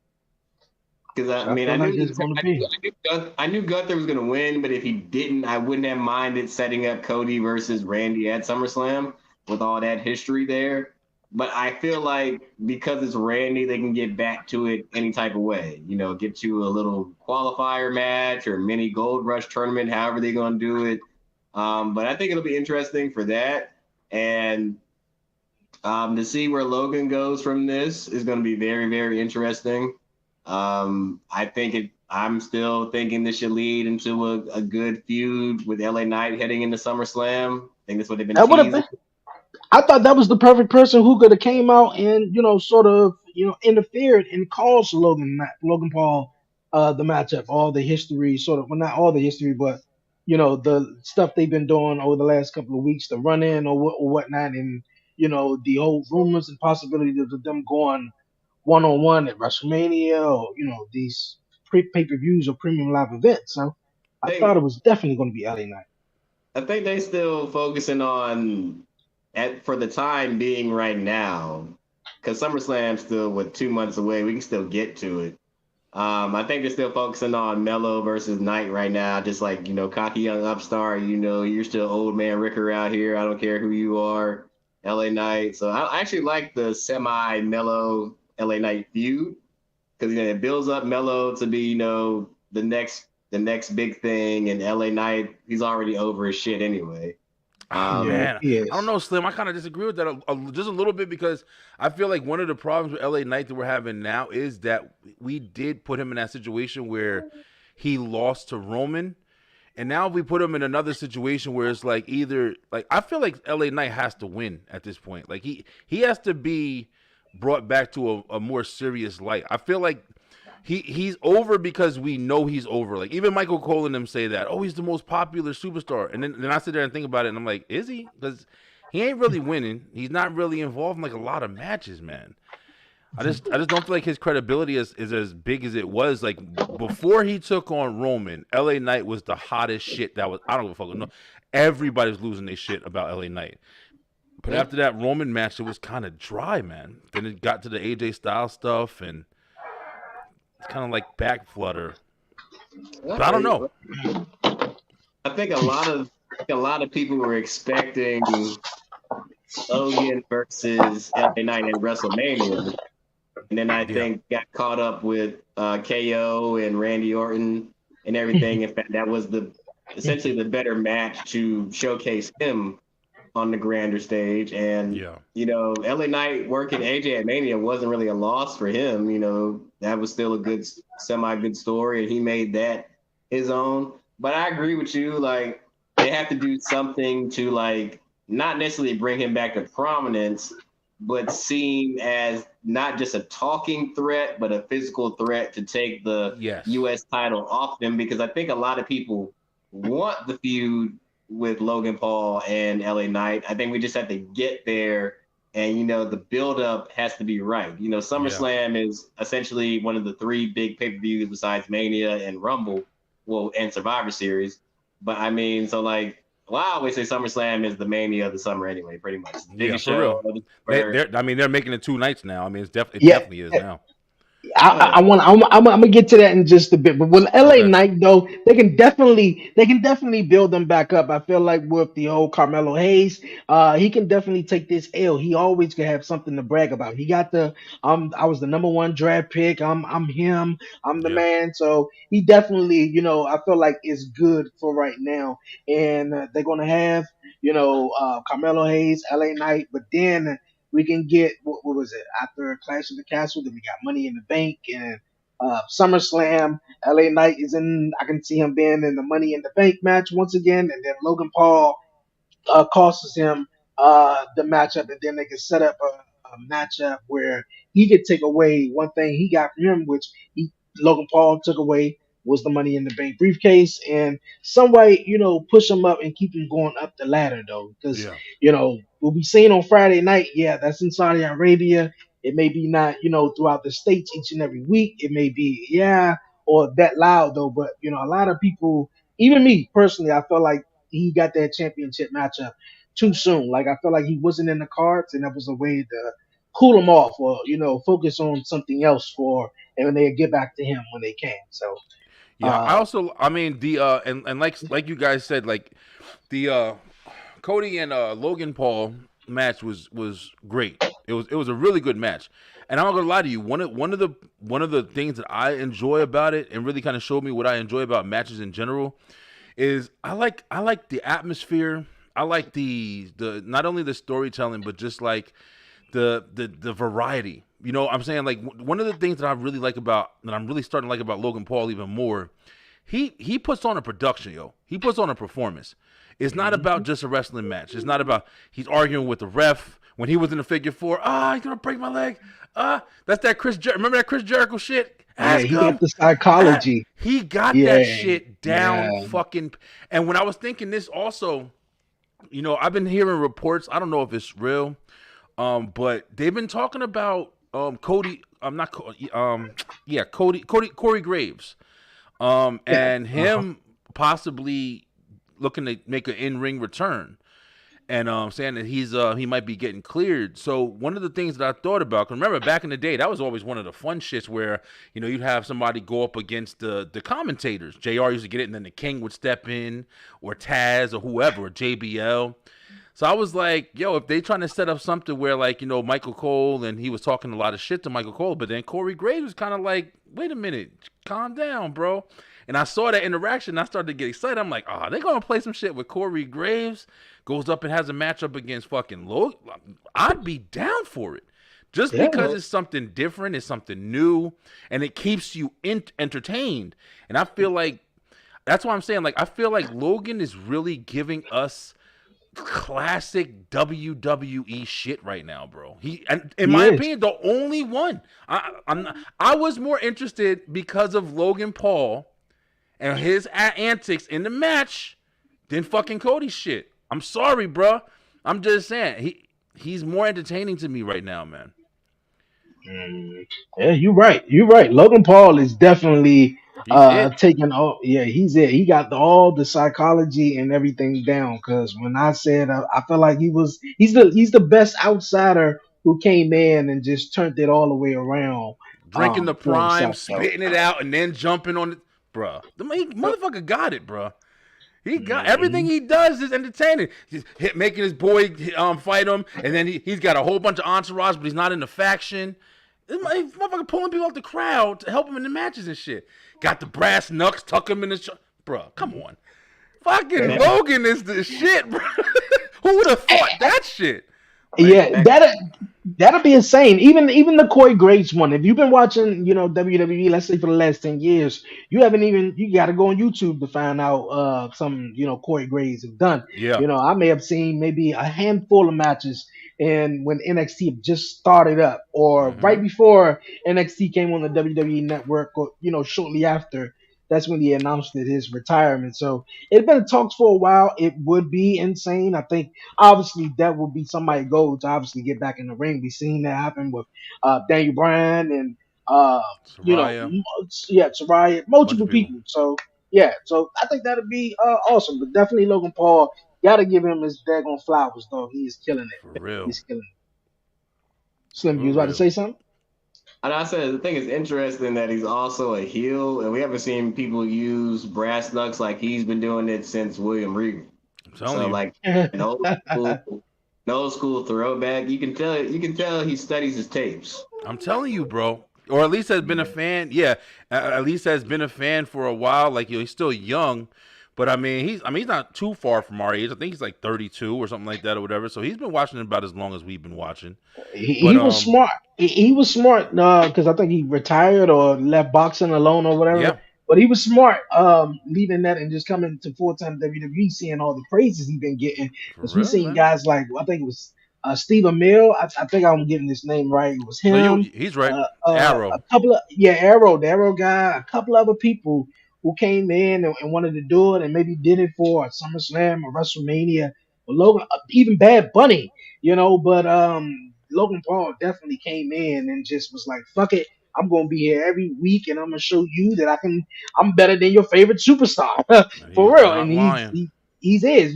Speaker 3: Because
Speaker 1: That's
Speaker 3: I
Speaker 1: what I
Speaker 3: mean,
Speaker 1: feel like it's gonna be.
Speaker 3: I knew Gunther was going to win, but if he didn't, I wouldn't have minded setting up Cody versus Randy at SummerSlam with all that history there. but I feel like because it's Randy, they can get back to it any type of way. You know, get to a little qualifier match or mini gold rush tournament, however they're going to do it. But I think it'll be interesting for that. And to see where Logan goes from this is going to be very, very interesting. I think it. I'm still thinking this should lead into a good feud with LA Knight heading into SummerSlam. I think that's what they've been
Speaker 1: That would have
Speaker 3: teasing.
Speaker 1: been. I thought that was the perfect person who could have came out and sort of interfered and caused Logan Paul the matchup, all the history, sort of, well, not all the history, but the stuff they've been doing over the last couple of weeks, the run in or whatnot, and the whole rumors and possibilities of them going one on one at WrestleMania or these pay per views or premium live events. So I thought
Speaker 3: They
Speaker 1: it was definitely going to be LA Knight.
Speaker 3: I think they still focusing on at for the time being right now, because SummerSlam's still 2 months away. We can still get to it. I think they're still focusing on Mello versus Knight right now. Just like cocky young upstart. You're still old man Ricker out here. I don't care who you are, LA Knight. So I actually like the semi Mello LA Knight feud because it builds up Mello to be the next big thing, and LA Knight he's already over his shit anyway.
Speaker 2: Ah,
Speaker 1: Yeah,
Speaker 2: man,
Speaker 1: he
Speaker 2: I don't
Speaker 1: is.
Speaker 2: know, Slim. I kind of disagree with that just a little bit because I feel like one of the problems with LA Knight that we're having now is that we did put him in that situation where he lost to Roman, and now we put him in another situation where it's like either like I feel like LA Knight has to win at this point. Like he has to be brought back to a more serious light. I feel like he's over because we know he's over. Like even Michael Cole and them say that. Oh, he's the most popular superstar. And then I sit there and think about it, and I'm like, is he? Because he ain't really winning. He's not really involved in like a lot of matches, man. I just don't feel like his credibility is as big as it was. Like before he took on Roman, LA Knight was the hottest shit that was. I don't give a fuck. No, everybody's losing their shit about LA Knight. But
Speaker 3: Yeah,
Speaker 2: after that Roman match, it was kind of dry, man. Then it got to the AJ Styles stuff, and it's kind of like back flutter.
Speaker 3: I
Speaker 2: But I
Speaker 3: feel
Speaker 2: don't
Speaker 3: you.
Speaker 2: know.
Speaker 3: I think a lot of people were expecting Logan versus LA Knight at WrestleMania, and then I
Speaker 2: Yeah.
Speaker 3: think got caught up with KO and Randy Orton and everything. In fact, that was the essentially the better match to showcase him on the grander stage. And
Speaker 2: Yeah.
Speaker 3: LA Knight working AJ at Mania wasn't really a loss for him. That was still a good semi good story, and he made that his own. But I agree with you. Like they have to do something to like not necessarily bring him back to prominence, but seen as not just a talking threat, but a physical threat to take the
Speaker 2: Yes.
Speaker 3: U.S. title off them. Because I think a lot of people want the feud with Logan Paul and LA Knight. I think we just have to get there, and the build up has to be right.
Speaker 2: Yeah.
Speaker 3: SummerSlam is essentially one of the three big pay per views besides Mania and Rumble, well, and Survivor Series. But I mean, so like, well, I always say SummerSlam is the Mania of the summer anyway, pretty much.
Speaker 2: Yeah.
Speaker 3: Biggest
Speaker 2: For real.
Speaker 3: show
Speaker 2: They
Speaker 3: where
Speaker 2: I mean they're making it 2 nights now. I mean it
Speaker 1: Yeah,
Speaker 2: definitely is now.
Speaker 3: oh,
Speaker 1: I want. I'm gonna get to that in just a bit. But with LA
Speaker 2: Okay.
Speaker 1: Knight though, they can definitely build them back up. I feel like with the whole Carmelo Hayes, he can definitely take this L. He always can have something to brag about. He got the I was the number one draft pick. I'm him. I'm the
Speaker 2: Yeah.
Speaker 1: man. So he definitely, I feel like is good for right now. And they're gonna have Carmelo Hayes, LA Knight, but then we can get what was it after Clash of the Castle? Then we got Money in the Bank and SummerSlam. LA Knight is in. I can see him being in the Money in the Bank match once again, and then Logan Paul costs him the matchup, and then they can set up a matchup where he could take away one thing he got from him, which Logan Paul took away was the Money in the Bank briefcase, and some way push him up and keep him going up the ladder though, because
Speaker 2: Yeah.
Speaker 1: we'll be seeing on Friday night. Yeah, that's in Saudi Arabia. It may be not throughout the states each and every week. It may be or that loud though, but a lot of people, even me personally, I feel like he got that championship matchup too soon. Like I felt like he wasn't in the cards, and that was a way to cool him off, or focus on something else for, and when they get back to him when they can. So,
Speaker 2: Yeah. I
Speaker 1: uh,
Speaker 2: also I mean the and like you guys said, like the Cody and Logan Paul. match was great. It was a really good match. And I'm not gonna lie to you, one of the things that I enjoy about it and really kind of showed me what I enjoy about matches in general is I like the atmosphere. I like the not only the storytelling but just like the variety. You know, I'm saying like one of the things that I really like about that I'm really starting to like about Logan Paul even more. He puts on a production, yo. He puts on a performance. It's not about
Speaker 1: Mhm.
Speaker 2: just a wrestling match. It's not about he's arguing with the ref when he was in the figure four. He's gonna break my leg. That's that remember that Chris Jericho shit?
Speaker 1: Yeah,
Speaker 2: Ask
Speaker 1: he got
Speaker 2: him.
Speaker 1: the psychology.
Speaker 2: He got that
Speaker 1: Yeah,
Speaker 2: shit
Speaker 1: yeah,
Speaker 2: down fucking. And when I was thinking this also, I've been hearing reports. I don't know if it's real, but they've been talking about Cody. I'm not yeah, Corey Graves,
Speaker 1: yeah.
Speaker 2: and
Speaker 1: Uh-huh.
Speaker 2: him possibly looking to make an in ring return, and saying that he might be getting cleared. So one of the things that I thought about, 'cause remember back in the day, that was always one of the fun shits where you'd have somebody go up against the commentators. Jr. used to get it, and then the King would step in, or Taz, or whoever, or JBL. So I was like, yo, if they trying to set up something where like, Michael Cole and he was talking a lot of shit to Michael Cole, but then Corey Graves was kind of like, wait a minute, calm down, bro. And I saw that interaction and I started to get excited. I'm like, they're gonna play some shit with Corey Graves, goes up and has a matchup against fucking Logan. I'd be down for it. Just
Speaker 1: Yeah,
Speaker 2: because it's something different, it's something new, and it keeps you entertained. And I feel like that's why I'm saying, like, I feel like Logan is really giving us classic WWE shit right now, bro. And in
Speaker 1: he
Speaker 2: my
Speaker 1: is.
Speaker 2: opinion, the only one. I was more interested because of Logan Paul and his antics in the match than fucking Cody's shit. I'm sorry, bro. I'm just saying he's more entertaining to me right now, man.
Speaker 1: Mm, yeah, you're right. You're right. Logan Paul is definitely
Speaker 2: He's it.
Speaker 1: taking all. Yeah, he's it. He got all the psychology and everything down. Because when I said I felt like he's the best outsider who came in and just turned it all the way around
Speaker 2: Drinking the
Speaker 1: for
Speaker 2: prime,
Speaker 1: himself though.
Speaker 2: spitting it out, and then jumping on it, bruh. Motherfucker got it, bruh. He got everything
Speaker 1: Mhm.
Speaker 2: he does is entertaining. He's making his boy fight him, and then he's got a whole bunch of entourage, but he's not in the faction. This motherfucker pulling people out the crowd to help him in the matches and shit. Got the brass knucks, tuck him in his. Bro, come on. Fucking
Speaker 1: Yeah.
Speaker 2: Logan is the shit, bro. Who would have thought that shit?
Speaker 3: Like
Speaker 1: Yeah,
Speaker 3: back.
Speaker 1: that'll be insane. Even the Corey Graves one. If you've been watching, WWE, let's say for the last 10 years, you got to go on YouTube to find out some Corey Graves have done.
Speaker 2: Yeah.
Speaker 1: I may have seen maybe a handful of matches, and when NXT had just started up, or
Speaker 2: Mm-hmm.
Speaker 1: right before NXT came on the WWE network, or shortly after. That's when he announced that his retirement. So it had been in talks for a while. It would be insane. I think obviously that would be somebody go to obviously get back in the ring. We seen that happen with Daniel Bryan and uh,
Speaker 2: Soraya,
Speaker 1: yeah, Soraya,
Speaker 2: bunch of
Speaker 1: multiple
Speaker 2: people.
Speaker 1: people. So yeah, so I think that'd be awesome. But definitely Logan Paul, gotta give him his daggone flowers though. He is killing
Speaker 2: For
Speaker 1: it.
Speaker 2: real.
Speaker 1: He's killing it. Slim, you
Speaker 2: For
Speaker 1: was about to
Speaker 2: real.
Speaker 1: say something?
Speaker 3: And I said the thing is interesting that he's also a heel, and we haven't seen people use brass knucks like he's been doing it since William Regal.
Speaker 2: I'm telling
Speaker 3: So
Speaker 2: you.
Speaker 3: like an school, an old school throwback. You can tell he studies his tapes.
Speaker 2: I'm telling you, bro. Or at least has been a
Speaker 1: Yeah.
Speaker 2: fan. Yeah, at least has been a fan for a while. Like he's still young, but he's not too far from our age. I think he's like 32 or something like that or whatever. So he's been watching about as long as we've been watching. But
Speaker 1: He was smart. He was smart because I think he retired or left boxing alone or whatever.
Speaker 2: yeah,
Speaker 1: But he was smart leaving that and just coming to full time WWE, seeing all the praises he been getting.
Speaker 2: for
Speaker 1: Because we
Speaker 2: real,
Speaker 1: seen
Speaker 2: man.
Speaker 1: guys like I think it was Stephen Mill. I think I'm getting this name right. It was
Speaker 2: No,
Speaker 1: him.
Speaker 2: he's right.
Speaker 1: A
Speaker 2: Arrow.
Speaker 1: couple of Arrow, the Arrow guy, a couple other people who came in and wanted to do it and maybe did it for a SummerSlam or WrestleMania. Or Logan, even Bad Bunny, but Logan Paul definitely came in and just was like, "Fuck it, I'm gonna be here every week, and I'm gonna show you that I'm better than your favorite superstar for
Speaker 2: He's
Speaker 1: real." And
Speaker 2: not lying.
Speaker 1: he's is,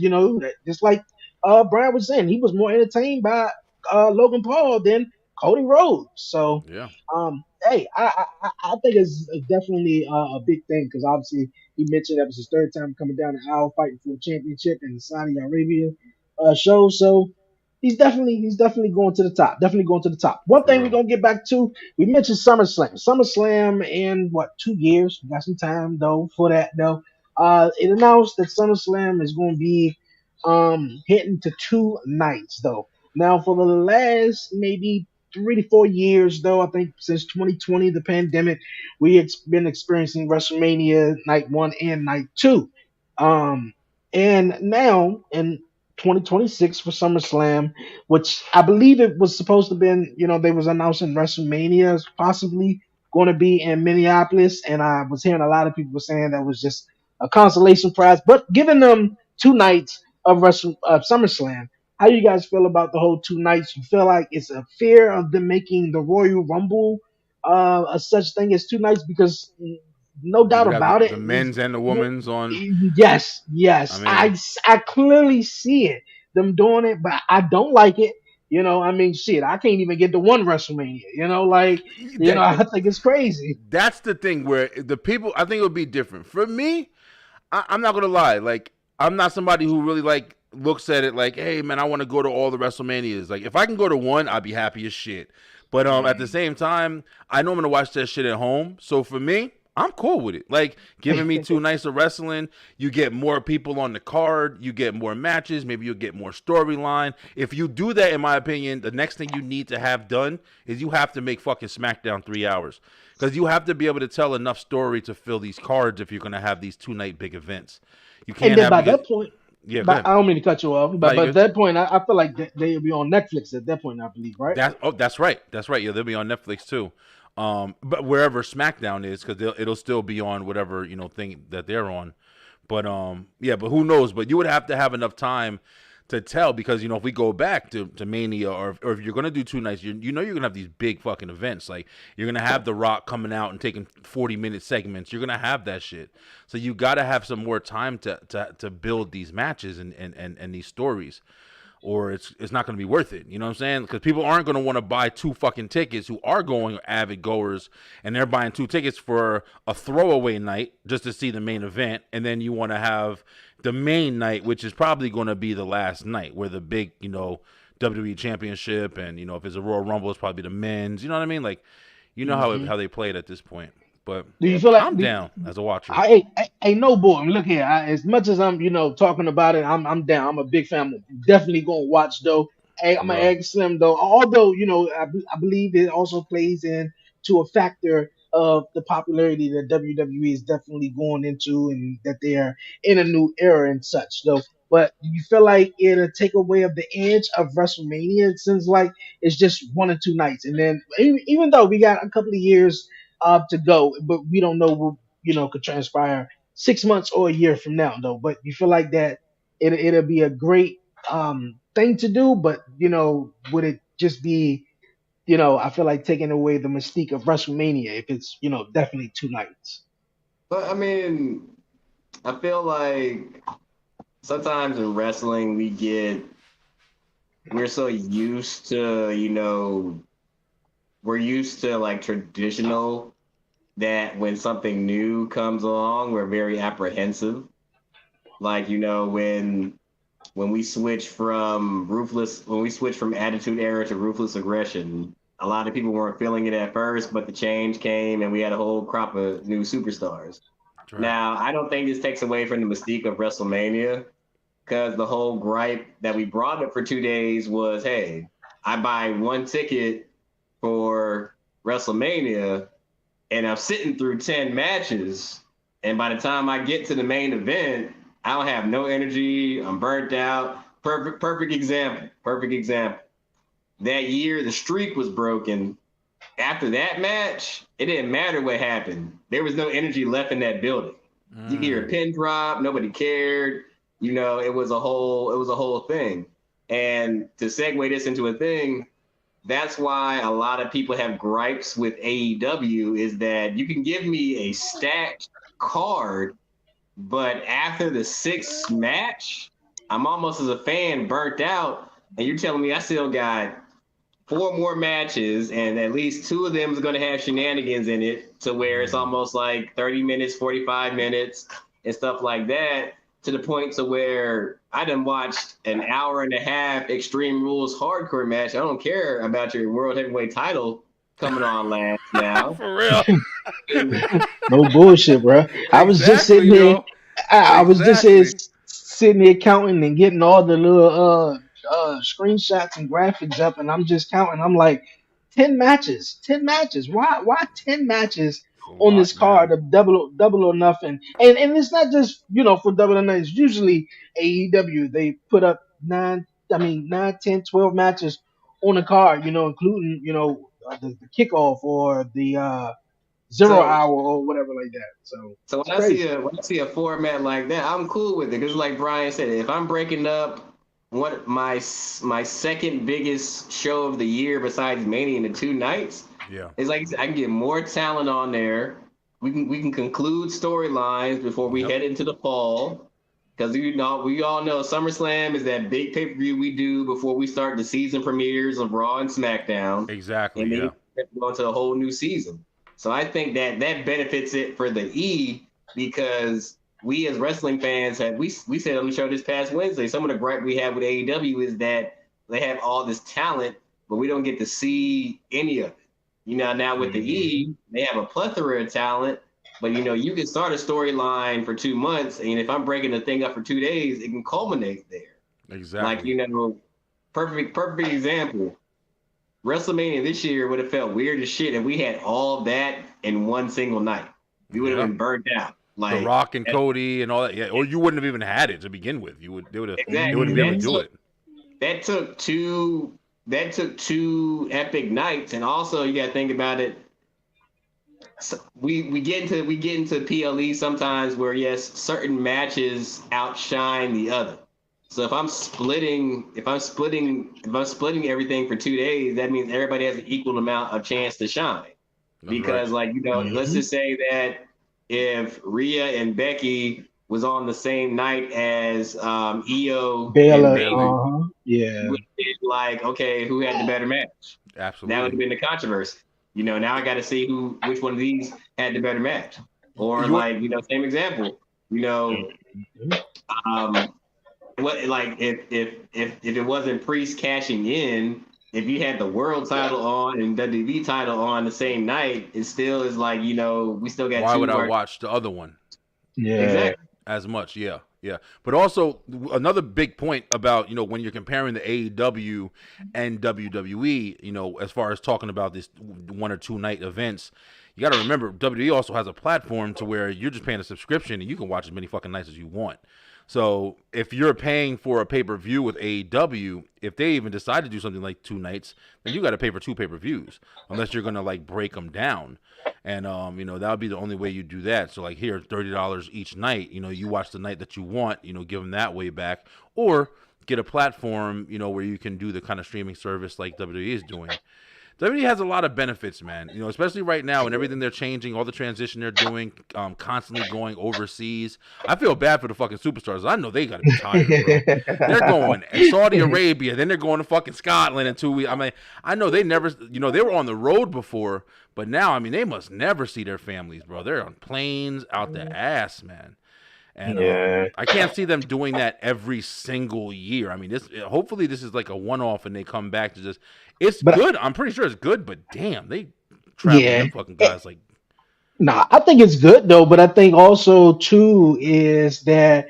Speaker 1: just like Brian was saying, he was more entertained by Logan Paul than Cody Rhodes. So,
Speaker 2: Yeah,
Speaker 1: hey, I think it's definitely a big thing because obviously he mentioned that was his third time coming down the aisle fighting for a championship in the Saudi Arabia show. So he's definitely going to the top. Definitely going to the top. One
Speaker 2: For
Speaker 1: thing we're
Speaker 2: real.
Speaker 1: gonna get back to, we mentioned SummerSlam. SummerSlam in what 2 years? We got some time though for that though. It announced that SummerSlam is going to be hitting to 2 nights though. Now for the last maybe 3 to 4 years though, I think since 2020, the pandemic, been experiencing WrestleMania night one and night two. Um, and now in 2026 for SummerSlam, which I believe it was supposed to been, they was announcing WrestleMania is possibly going to be in Minneapolis, and I was hearing a lot of people saying that was just a consolation prize. But giving them 2 nights of SummerSlam, how do you guys feel about the whole 2 nights? You feel like it's a fear of them making the Royal Rumble a such thing as 2 nights because no
Speaker 2: You
Speaker 1: doubt
Speaker 2: would have
Speaker 1: about it
Speaker 2: the
Speaker 1: is
Speaker 2: men's and the women's on.
Speaker 1: yes,
Speaker 2: I
Speaker 1: yes.
Speaker 2: mean,
Speaker 1: I clearly see it, them doing it, but I don't like it. I mean, shit, I can't even get to one WrestleMania.
Speaker 2: that
Speaker 1: I think it's crazy.
Speaker 2: that's the thing where the people. I think it would be different for me. I'm not gonna lie. Like, I'm not somebody who really like looks at it like, hey man, I want to go to all the WrestleManias. Like, if I can go to one, I'd be happy as shit. But at the same time, I know I'm gonna watch that shit at home. So for me, I'm cool with it. Like, giving me 2 nights of wrestling, you get more people on the card, you get more matches, maybe you'll get more storyline. If you do that, in my opinion, the next thing you need to have done is you have to make fucking SmackDown 3 hours. Because you have to be able to tell enough story to fill these cards if you're going to have these 2 night big events. You
Speaker 1: And
Speaker 2: can't
Speaker 1: then
Speaker 2: have
Speaker 1: by
Speaker 2: because
Speaker 1: that point,
Speaker 2: yeah, go
Speaker 1: but
Speaker 2: ahead.
Speaker 1: I don't mean to cut you off,
Speaker 2: No,
Speaker 1: but
Speaker 2: you
Speaker 1: at
Speaker 2: good.
Speaker 1: that point, I feel like they'll be on Netflix at that point. I believe, right?
Speaker 2: That's right. That's right. Yeah, they'll be on Netflix too. But wherever SmackDown is, because it'll still be on whatever thing that they're on. But yeah, but who knows? But you would have to have enough time to tell because if we go back to Mania or if you're gonna do 2 nights, you're gonna have these big fucking events. Like you're gonna have The Rock coming out and taking 40-minute segments. You're gonna have that shit. So you gotta have some more time to build these matches and these stories or it's not going to be worth it. You know what I'm saying? Because people aren't going to want to buy 2 fucking tickets who are going avid goers, and they're buying 2 tickets for a throwaway night just to see the main event, and then you want to have the main night, which is probably going to be the last night, where the big WWE Championship, and if it's a Royal Rumble, it's probably the men's. You know what I mean? Like,
Speaker 1: Hmm.
Speaker 2: how they play it at this point. But
Speaker 1: Do you feel like?
Speaker 2: I'm down as a watcher.
Speaker 1: I no boy. Look here. As much as I'm, talking about it, I'm down. I'm a big fan. I'm definitely gonna watch though. Hey,
Speaker 2: For
Speaker 1: I'm gonna
Speaker 2: real.
Speaker 1: ask Slim though. Although I believe it also plays in to a factor of the popularity that WWE is definitely going into, and that they are in a new era and such though. But do you feel like it'll take away of the edge of WrestleMania? It seems like it's just 1 or 2 nights, and then even though we got a couple of years to go, but we don't know what could transpire 6 months or a year from now, though. But you feel like that it'll be a great thing to do, but would it just be I feel like taking away the mystique of WrestleMania if it's definitely 2 nights.
Speaker 3: But I mean, I feel like sometimes in wrestling we're so used to we're used to like traditional that when something new comes along, we're very apprehensive. Like when we switch from Attitude Era to Ruthless Aggression, a lot of people weren't feeling it at first, but the change came and we had a whole crop of new superstars.
Speaker 2: That's right.
Speaker 3: Now, I don't think this takes away from the mystique of WrestleMania because the whole gripe that we brought up for 2 days was, hey, I buy one ticket for WrestleMania and I'm sitting through 10 matches. And by the time I get to the main event, I don't have no energy. I'm burnt out. Perfect example. Perfect example. That year, the streak was broken. After that match, it didn't matter what happened. There was no energy left in that building. You could hear a
Speaker 2: Mm.
Speaker 3: pin drop. Nobody cared. It was a whole thing. And to segue this into a thing, that's why a lot of people have gripes with AEW is that you can give me a stacked card, but after the sixth match, I'm almost as a fan burnt out, and you're telling me I still got 4 more matches, and at least 2 of them is going to have shenanigans in it, to where it's
Speaker 2: Mm.
Speaker 3: almost like 30 minutes, 45 minutes, and stuff like that. to the point to where I done watched an hour and a half Extreme Rules hardcore match. I don't care about your world heavyweight title coming on last now.
Speaker 2: For real.
Speaker 1: No bullshit, bro. I was just
Speaker 2: Exactly,
Speaker 1: sitting here.
Speaker 2: yo.
Speaker 1: I was just here
Speaker 2: Exactly.
Speaker 1: sitting here counting and getting all the little screenshots and graphics up, and I'm just counting. I'm like, 10 matches, 10 matches. Why 10 matches
Speaker 2: It's a
Speaker 1: on this
Speaker 2: lot,
Speaker 1: card
Speaker 2: man.
Speaker 1: of double or nothing? And it's not just for double or nothing. It's usually AEW. They put up 9, 10, 12 matches on the card. Including the kickoff or the 0 hour
Speaker 3: So
Speaker 1: or whatever like that. So
Speaker 3: so
Speaker 1: it's
Speaker 3: when I see
Speaker 1: crazy.
Speaker 3: a format like that, I'm cool with it because like Brian said, if I'm breaking up my second biggest show of the year besides Mania into 2 nights,
Speaker 2: Yeah.
Speaker 3: it's like I can get more talent on there. We can conclude storylines before we
Speaker 2: Yep.
Speaker 3: head into the fall. Because we all know SummerSlam is that big pay per view we do before we start the season premieres of Raw and SmackDown,
Speaker 2: Exactly,
Speaker 3: and then
Speaker 2: yeah.
Speaker 3: you go into a whole new season. So I think that benefits it for the E because we as wrestling fans we said on the show this past Wednesday, some of the gripe we have with AEW is that they have all this talent, but we don't get to see any of it. Now with the
Speaker 1: Mhm.
Speaker 3: E, they have a plethora of talent, but you can start a storyline for 2 months, and if I'm breaking the thing up for 2 days, it can culminate there. Like
Speaker 2: Exactly.
Speaker 3: perfect example. WrestleMania this year would have felt weird as shit if we had all that in one single night. We would have
Speaker 2: Yeah.
Speaker 3: been burnt out.
Speaker 2: The
Speaker 3: Like
Speaker 2: Rock and Cody and all that. Yeah. Or you wouldn't have even had it to begin with. You would they
Speaker 3: exactly.
Speaker 2: wouldn't be able to
Speaker 1: Mhm.
Speaker 2: do it.
Speaker 3: That took two epic nights, and also you got to think about it. So we get into PLE sometimes where yes, certain matches outshine the other. So if I'm splitting everything for 2 days, that means everybody has an equal amount of chance to shine.
Speaker 2: That's right.
Speaker 3: Because like let's
Speaker 1: Mhm.
Speaker 3: just say that if Rhea and Becky was on the same night as Io and
Speaker 1: Baylor.
Speaker 3: Bayley,
Speaker 2: Bailey.
Speaker 1: Yeah.
Speaker 3: would be like, okay, who had the better match? That would
Speaker 2: Absolutely.
Speaker 3: have been the controversy. Now I got to see which one of these had the better match. Or
Speaker 2: You
Speaker 3: like, same example. You know,
Speaker 1: Mhm.
Speaker 3: um, what like if it wasn't Priest cashing in, if you had the world title on and WWE title on the same night, it still is like we still got
Speaker 2: why would
Speaker 3: two
Speaker 2: I
Speaker 3: of our
Speaker 2: watch the other one
Speaker 1: Yeah.
Speaker 3: exactly.
Speaker 2: as much? Yeah. Yeah. But also another big point about, when you're comparing the AEW and WWE, as far as talking about this 1 or 2 night events, you got to remember WWE also has a platform to where you're just paying a subscription and you can watch as many fucking nights as you want. So if you're paying for a pay per view with AEW, if they even decide to do something like 2 nights, then you got to pay for two pay per views, unless you're gonna like break them down. And that would be the only way you do that. So like here, $30 each night. You watch the night that you want. Give them that way back, or get a platform. Where you can do the kind of streaming service like WWE is doing. WWE has a lot of benefits, man. Especially right now and everything they're changing, all the transition they're doing, constantly going overseas. I feel bad for the fucking superstars. I know they got to be tired, bro. They're going Saudi Arabia, then they're going to fucking Scotland in 2 weeks. I mean, I know they never, they were on the road before, but now, I mean, they must never see their families, bro. They're on planes out the ass, man. And
Speaker 1: Yeah.
Speaker 2: I can't see them doing that every single year. I mean, this hopefully this is like a one-off, and they come back to just. It's
Speaker 1: But
Speaker 2: good. I'm pretty sure it's good, but damn, they traveling
Speaker 1: yeah.
Speaker 2: them fucking guys like.
Speaker 1: Nah, I think it's good though, but I think also too is that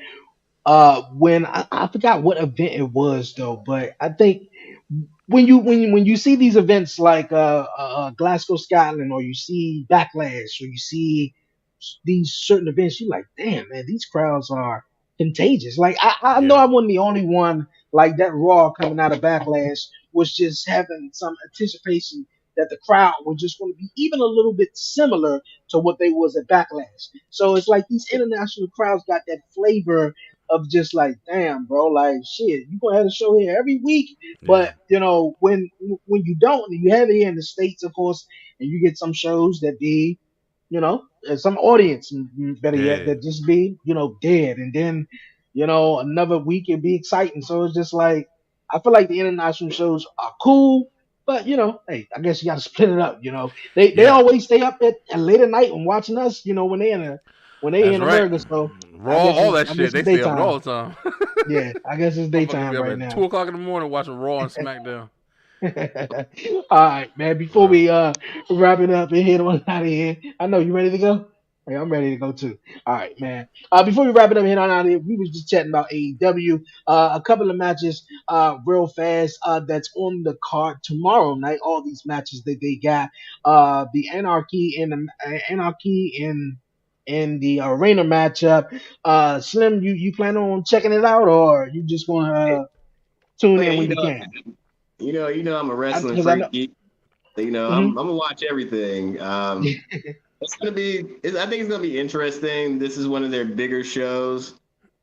Speaker 1: when I forgot what event it was though, but I think when you see these events like Glasgow, Scotland, or you see Backlash, or you see these certain events, you're like, damn man, these crowds are contagious. Like I know
Speaker 2: Yeah,
Speaker 1: I wasn't the only one. Like that Raw coming out of Backlash was just having some anticipation that the crowd was just going to be even a little bit similar to what they was at Backlash. So it's like these international crowds got that flavor of just like, damn, bro, like shit, you gonna have a show here every week,
Speaker 2: yeah,
Speaker 1: but when you don't, and you have it here in the states, of course, and you get some shows that be, some audience, better yet,
Speaker 2: dead.
Speaker 1: that just be, dead, and then, another week it'd be exciting. So it's just like I feel like the international shows are cool, but hey, I guess you got to split it up. They
Speaker 2: Yeah,
Speaker 1: always stay up at late at night and watching us, when they in
Speaker 2: that's
Speaker 1: in
Speaker 2: right.
Speaker 1: America. So.
Speaker 2: Raw, all that
Speaker 1: I guess
Speaker 2: shit. They
Speaker 1: it's
Speaker 2: stay up
Speaker 1: daytime.
Speaker 2: all the time.
Speaker 1: Yeah, I guess it's
Speaker 2: Motherfuckers
Speaker 1: daytime
Speaker 2: be up
Speaker 1: right
Speaker 2: at
Speaker 1: now.
Speaker 2: 2 o'clock in the morning watching Raw and SmackDown.
Speaker 1: All right, man.
Speaker 2: For
Speaker 1: Before
Speaker 2: real.
Speaker 1: we wrap it up and head on out of here, I know you ready to go. Hey, I'm ready to go too. All right, man. Before we wrap it up and head on out of here, we was just chatting about AEW. A couple of matches, real fast. That's on the card tomorrow night. All these matches that they got. The Anarchy in the arena matchup. Slim, you plan on checking it out, or you just gonna tune in
Speaker 3: Man,
Speaker 1: when you can?
Speaker 3: I'm a wrestling
Speaker 1: Because I know.
Speaker 3: freak. I'm
Speaker 1: Mhm.
Speaker 3: gonna watch everything. I think it's gonna be interesting. This is one of their bigger shows,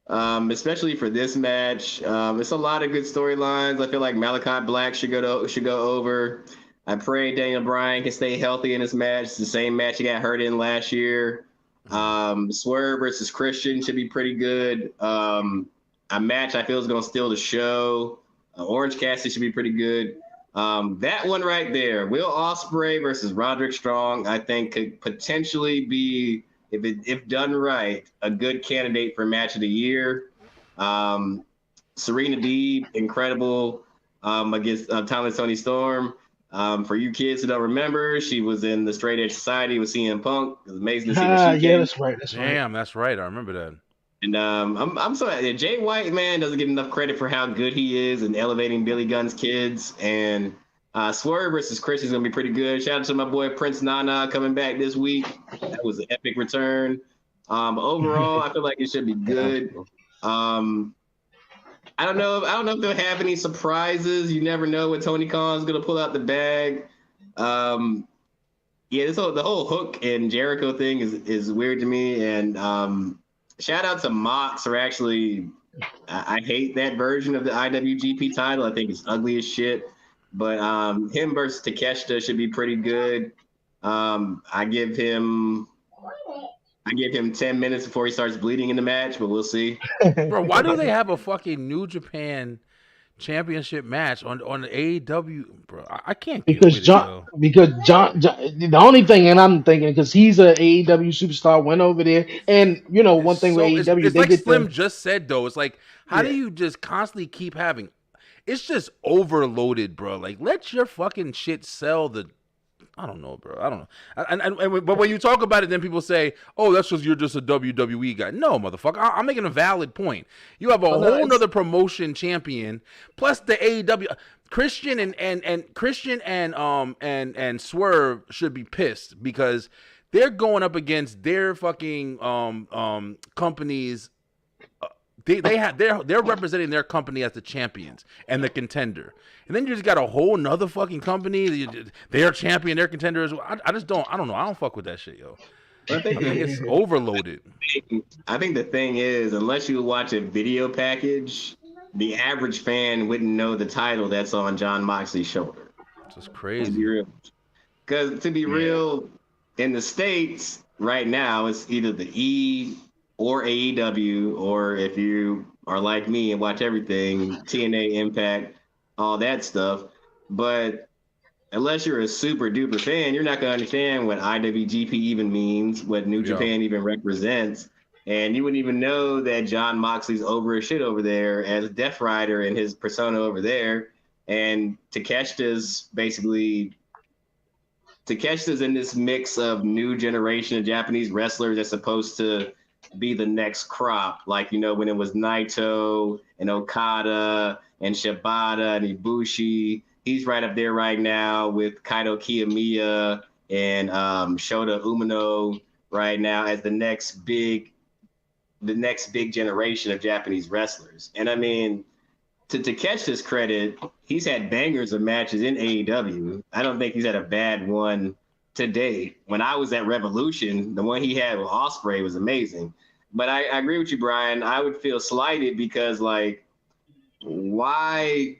Speaker 3: especially for this match. It's a lot of good storylines. I feel like Malachi Black should go over. I pray Daniel Bryan can stay healthy in this match. It's the same match he got hurt in last year. Swerve versus Christian should be pretty good. A match I feel is gonna steal the show. Orange Cassidy should be pretty good. That one right there, Will Ospreay versus Roderick Strong, I think could potentially be, if done right, a good candidate for match of the year. Um, Serena Deeb, incredible against Tony Storm. For you kids who don't remember, she was in the Straight Edge Society with CM Punk. It was amazing to see what she
Speaker 1: Yeah,
Speaker 3: came.
Speaker 1: that's right. That's right.
Speaker 2: Damn, that's right. I remember that.
Speaker 3: And I'm so Jay White, man, doesn't get enough credit for how good he is in elevating Billy Gunn's kids. And Swerve versus Chris is gonna be pretty good. Shout out to my boy Prince Nana coming back this week. That was an epic return. Overall, I feel like it should be good. Um, I don't know. I don't know if they'll have any surprises. You never know what Tony Khan's gonna pull out the bag. Yeah, the whole Hook and Jericho thing is weird to me. And shout out to Mox, or actually, I hate that version of the IWGP title. I think it's ugly as shit. But him versus Takeshita should be pretty good. I give him 10 minutes before he starts bleeding in the match, but we'll see.
Speaker 2: Bro, why do they have a fucking New Japan championship match on the AEW? Bro, I can't get
Speaker 1: because
Speaker 2: with it,
Speaker 1: John,
Speaker 2: yo.
Speaker 1: because John, the only thing, and I'm thinking because he's a AEW superstar, went over there, and
Speaker 2: It's
Speaker 1: one thing with
Speaker 2: so
Speaker 1: AEW,
Speaker 2: it's
Speaker 1: they
Speaker 2: like
Speaker 1: get
Speaker 2: Slim
Speaker 1: the
Speaker 2: just said though. It's like, how do
Speaker 1: yeah.
Speaker 2: you just constantly keep having? It's just overloaded, bro. Like, let your fucking shit sell the. I don't know, bro. I don't know. But when you talk about it, then people say, "Oh, that's because you're just a WWE guy." No, motherfucker. I'm making a valid point. You have a
Speaker 1: Oh, no,
Speaker 2: whole
Speaker 1: it's
Speaker 2: nother promotion champion, plus the AEW. Christian and Christian and Swerve should be pissed because they're going up against their fucking companies. They're representing their company as the champions and the contender, and then you just got a whole nother fucking company. They're champion, they're contender as well. I just don't. I don't know. I don't fuck with that shit, yo.
Speaker 3: I think
Speaker 2: I think it's overloaded.
Speaker 3: the thing is, unless you watch a video package, the average fan wouldn't know the title that's on John Moxley's shoulder.
Speaker 2: It's just
Speaker 3: To
Speaker 2: crazy.
Speaker 3: be real, because to be real, in the States right now, it's either the E or AEW, or if you are like me and watch everything, TNA, Impact, all that stuff. But unless you're a super duper fan, you're not going to understand what IWGP even means, what New
Speaker 2: Yeah.
Speaker 3: Japan even represents. And you wouldn't even know that John Moxley's over his shit over there as Death Rider and his persona over there. And Takeshita's in this mix of new generation of Japanese wrestlers that's supposed to be the next crop. Like, when it was Naito and Okada and Shibata and Ibushi, he's right up there right now with Kaito Kiyomiya and Shota Umino right now as the next big generation of Japanese wrestlers. And I mean, to catch his credit, he's had bangers of matches in AEW. I don't think he's had a bad one to date. When I was at Revolution, the one he had with Ospreay was amazing. But I agree with you, Brian. I would feel slighted because, like, why?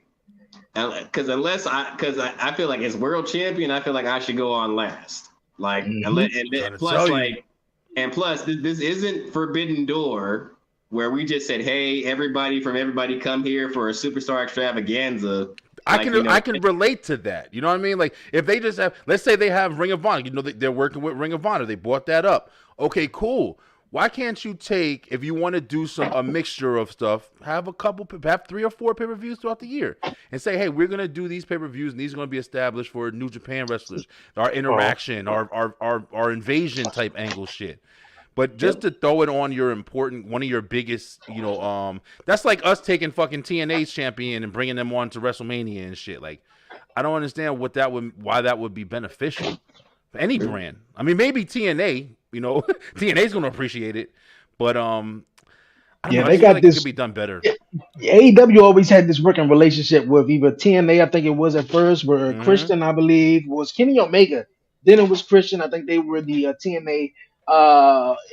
Speaker 3: Because I feel like as world champion, I feel like I should go on last. Like, plus, this isn't Forbidden Door, where we just said, "Hey, everybody come here for a superstar extravaganza."
Speaker 2: I can relate to that. You know what I mean? Like, if they just have, let's say they have Ring of Honor. They're working with Ring of Honor. They brought that up. Okay, cool. Why can't you take, if you want to do some a mixture of stuff, have 3 or 4 pay-per-views throughout the year, and say, hey, we're gonna do these pay-per-views, and these are gonna be established for New Japan wrestlers, our
Speaker 1: Oh,
Speaker 2: interaction, our invasion type angle shit. But just
Speaker 3: Yep.
Speaker 2: to throw it on your important, one of your biggest, that's like us taking fucking TNA's champion and bringing them on to WrestleMania and shit. Like, I don't understand why that would be beneficial for any brand. I mean, maybe TNA, TNA's gonna appreciate it, but I don't
Speaker 1: yeah,
Speaker 2: know. I
Speaker 1: they
Speaker 2: just feel
Speaker 1: got
Speaker 2: like it could
Speaker 1: this.
Speaker 2: be done better.
Speaker 1: AEW always had this working relationship with either TNA, I think it was at first, where
Speaker 2: Mm-hmm.
Speaker 1: Christian, I believe, was Kenny Omega. Then it was Christian. I think they were the TNA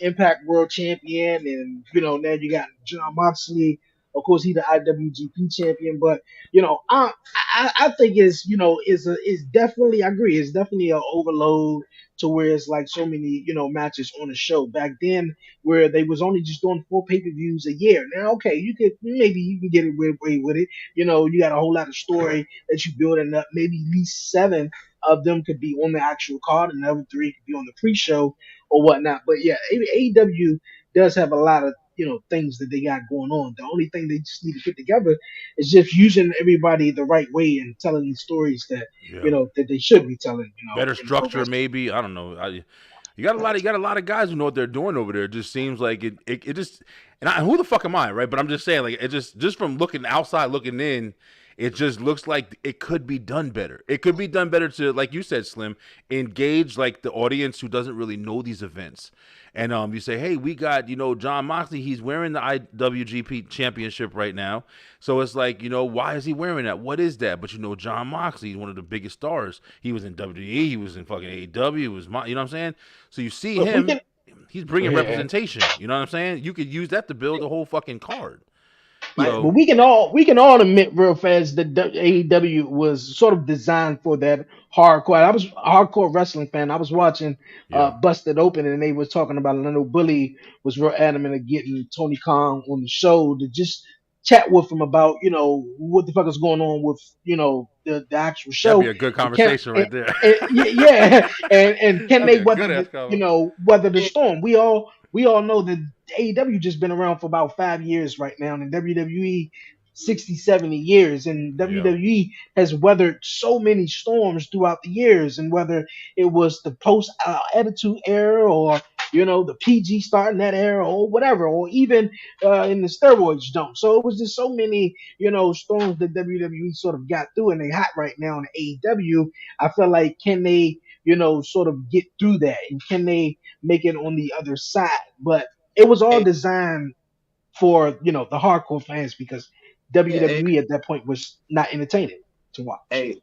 Speaker 1: Impact World Champion, and now you got John Moxley. Of course, he the IWGP champion, but I think it's definitely, I agree, it's definitely an overload to where it's like so many matches on the show. Back then, where they was only just doing 4 pay-per-views a year. Now, okay, you can get away with it. You got a whole lot of story that you building up. Maybe at least 7 of them could be on the actual card, and the other 3 could be on the pre-show or whatnot. But yeah, AEW does have a lot of things that they got going on. The only thing they just need to put together is just using everybody the right way and telling these stories that
Speaker 2: Yeah.
Speaker 1: that they should be telling.
Speaker 2: Better
Speaker 1: In pro
Speaker 2: structure,
Speaker 1: wrestling.
Speaker 2: maybe. I don't know. You got a lot of guys who know what they're doing over there. It just seems like it just, who the fuck am I, right? But I'm just saying, like, it just from looking outside, looking in, it just looks like it could be done better. It could be done better to, like you said, Slim, engage like the audience who doesn't really know these events. And you say, hey, we got John Moxley. He's wearing the IWGP Championship right now. So it's like, why is he wearing that? What is that? But John Moxley is one of the biggest stars. He was in WWE. He was in fucking AEW. You know what I'm saying? So you see
Speaker 1: But we
Speaker 2: him.
Speaker 1: can.
Speaker 2: He's
Speaker 1: Go
Speaker 2: bringing
Speaker 1: ahead.
Speaker 2: representation. You know what I'm saying? You could use that to build a whole fucking card.
Speaker 1: Yeah,
Speaker 3: Like
Speaker 2: So
Speaker 1: but we can all admit real fast that AEW was sort of designed for that hardcore. I was a hardcore wrestling fan. I was watching
Speaker 2: yeah,
Speaker 1: Busted Open, and they was talking about Leonard Bully was real adamant of getting Tony Khan on the show to just chat with him about what the fuck is going on with the actual
Speaker 2: that'd be
Speaker 1: show,
Speaker 2: a good
Speaker 1: and can
Speaker 2: conversation right there.
Speaker 1: yeah, and can
Speaker 2: That'd be
Speaker 1: they
Speaker 2: a
Speaker 1: weather
Speaker 2: good
Speaker 1: the
Speaker 2: ass convo.
Speaker 1: weather the storm? We all know that AEW just been around for about 5 years right now, and WWE 60, 70 years, and
Speaker 2: Yeah,
Speaker 1: WWE has weathered so many storms throughout the years, and whether it was the post Attitude era, or the PG starting that era, or whatever, or even in the steroids dump. So it was just so many storms that WWE sort of got through, and they hot right now in AEW. I feel like, can they sort of get through that, and can they make it on the other side? But it was all
Speaker 3: a,
Speaker 1: designed for the hardcore fans, because
Speaker 3: a,
Speaker 1: WWE at that point was not entertaining to watch.
Speaker 3: a,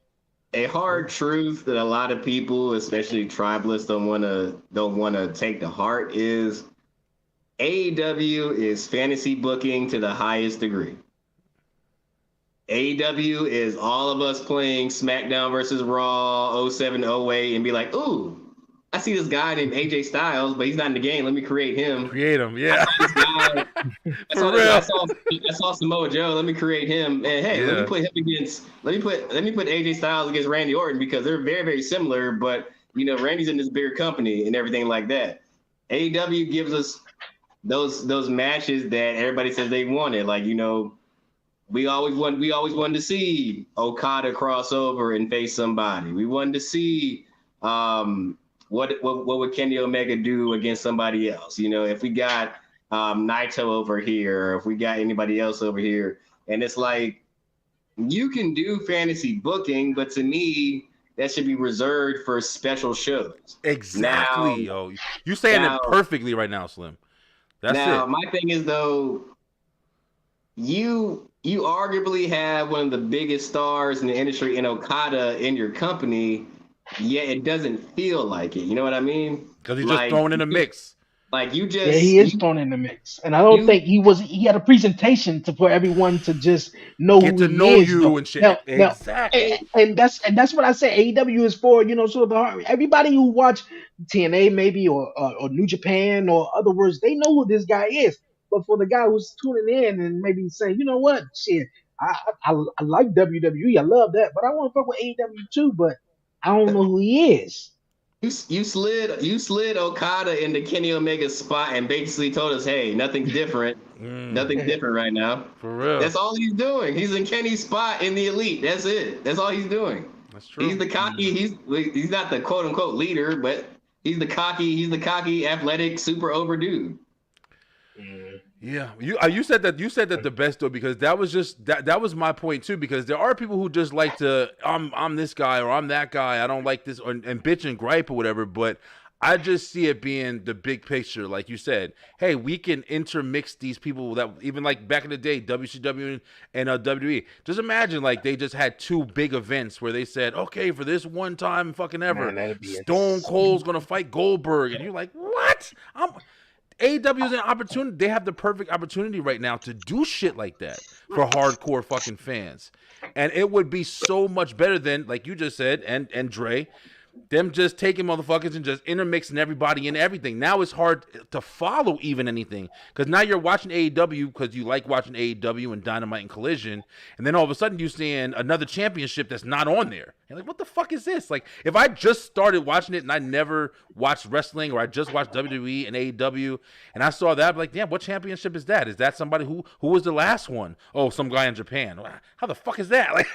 Speaker 3: a hard truth that a lot of people, especially tribalists, don't wanna take to heart is AEW is fantasy booking to the highest degree. AEW is all of us playing SmackDown versus Raw 07, 08 and be like, ooh, I see this guy named AJ Styles, but he's not in the game. Let me create him.
Speaker 2: create them.
Speaker 3: I
Speaker 2: Yeah,
Speaker 3: saw this guy. I
Speaker 2: for
Speaker 3: saw this. I
Speaker 2: real.
Speaker 3: saw. I saw Samoa Joe. Let me create him. And hey, let me
Speaker 2: Yeah,
Speaker 3: put him against. Let me put AJ Styles against Randy Orton because they're very very similar. But Randy's in this bigger company and everything like that. AEW gives us those matches that everybody says they wanted. Like we always wanted to see Okada cross over and face somebody. We wanted to see what would Kenny Omega do against somebody else. If we got Naito over here, or if we got anybody else over here, and it's like you can do fantasy booking, but to me that should be reserved for special shows.
Speaker 2: exactly,
Speaker 3: Now,
Speaker 2: yo. You saying
Speaker 3: now,
Speaker 2: it perfectly right now, Slim. That's
Speaker 3: now,
Speaker 2: it.
Speaker 3: my thing is though, you arguably have one of the biggest stars in the industry in Okada in your company, yet it doesn't feel like it. You know what I mean?
Speaker 2: Because he's just
Speaker 3: Like
Speaker 2: throwing in a mix.
Speaker 3: like you
Speaker 1: Yeah,
Speaker 3: just
Speaker 1: he is thrown in the mix, and I don't
Speaker 3: you
Speaker 1: think he had a presentation to for everyone to just know
Speaker 2: Get
Speaker 1: who
Speaker 2: to
Speaker 1: he
Speaker 2: know
Speaker 1: is.
Speaker 2: you
Speaker 1: Though
Speaker 2: and shit.
Speaker 1: now,
Speaker 2: Exactly.
Speaker 1: and that's what I say. AEW is for sort of the heart. Everybody who watch TNA maybe, or New Japan, or other words, they know who this guy is. But for the guy who's tuning in and maybe saying, what, shit, I like WWE, I love that, but I want to fuck with AEW too, but I don't know who he is.
Speaker 3: You slid Okada into Kenny Omega's spot and basically told us, hey, nothing's different. Nothing's different right now.
Speaker 2: For real.
Speaker 3: That's all he's doing. He's in Kenny's spot in the elite. That's it. That's all he's doing.
Speaker 2: That's
Speaker 3: He's
Speaker 2: true.
Speaker 3: the cocky. He's not the quote unquote leader, but he's the cocky. He's the cocky, athletic, super over dude.
Speaker 2: Yeah, you said that the best though, because that was just that was my point too, because there are people who just like to I'm this guy or I'm that guy, I don't like this, and bitch and gripe or whatever, but I just see it being the big picture, like you said. Hey, we can intermix these people that even like back in the day, WCW and WWE. Just imagine like they just had two big events where they said, okay, for this one time fucking ever,
Speaker 1: Man, that'd be
Speaker 2: Stone Cold's gonna fight Goldberg, and you're like, what? AEW is an opportunity. They have the perfect opportunity right now to do shit like that for hardcore fucking fans. And it would be so much better than, like you just said, and Dre, them just taking motherfuckers and just intermixing everybody and everything. Now it's hard to follow even anything, because now you're watching AEW because you like watching AEW and Dynamite and Collision, and then all of a sudden you're seeing another championship that's not on there. You're like, what the fuck is this? Like, if I just started watching it and I never watched wrestling, or I just watched WWE and AEW, and I saw that, I'd be like, damn, what championship is that? Is that somebody who was the last one? Oh, some guy in Japan. How the fuck is that? Like,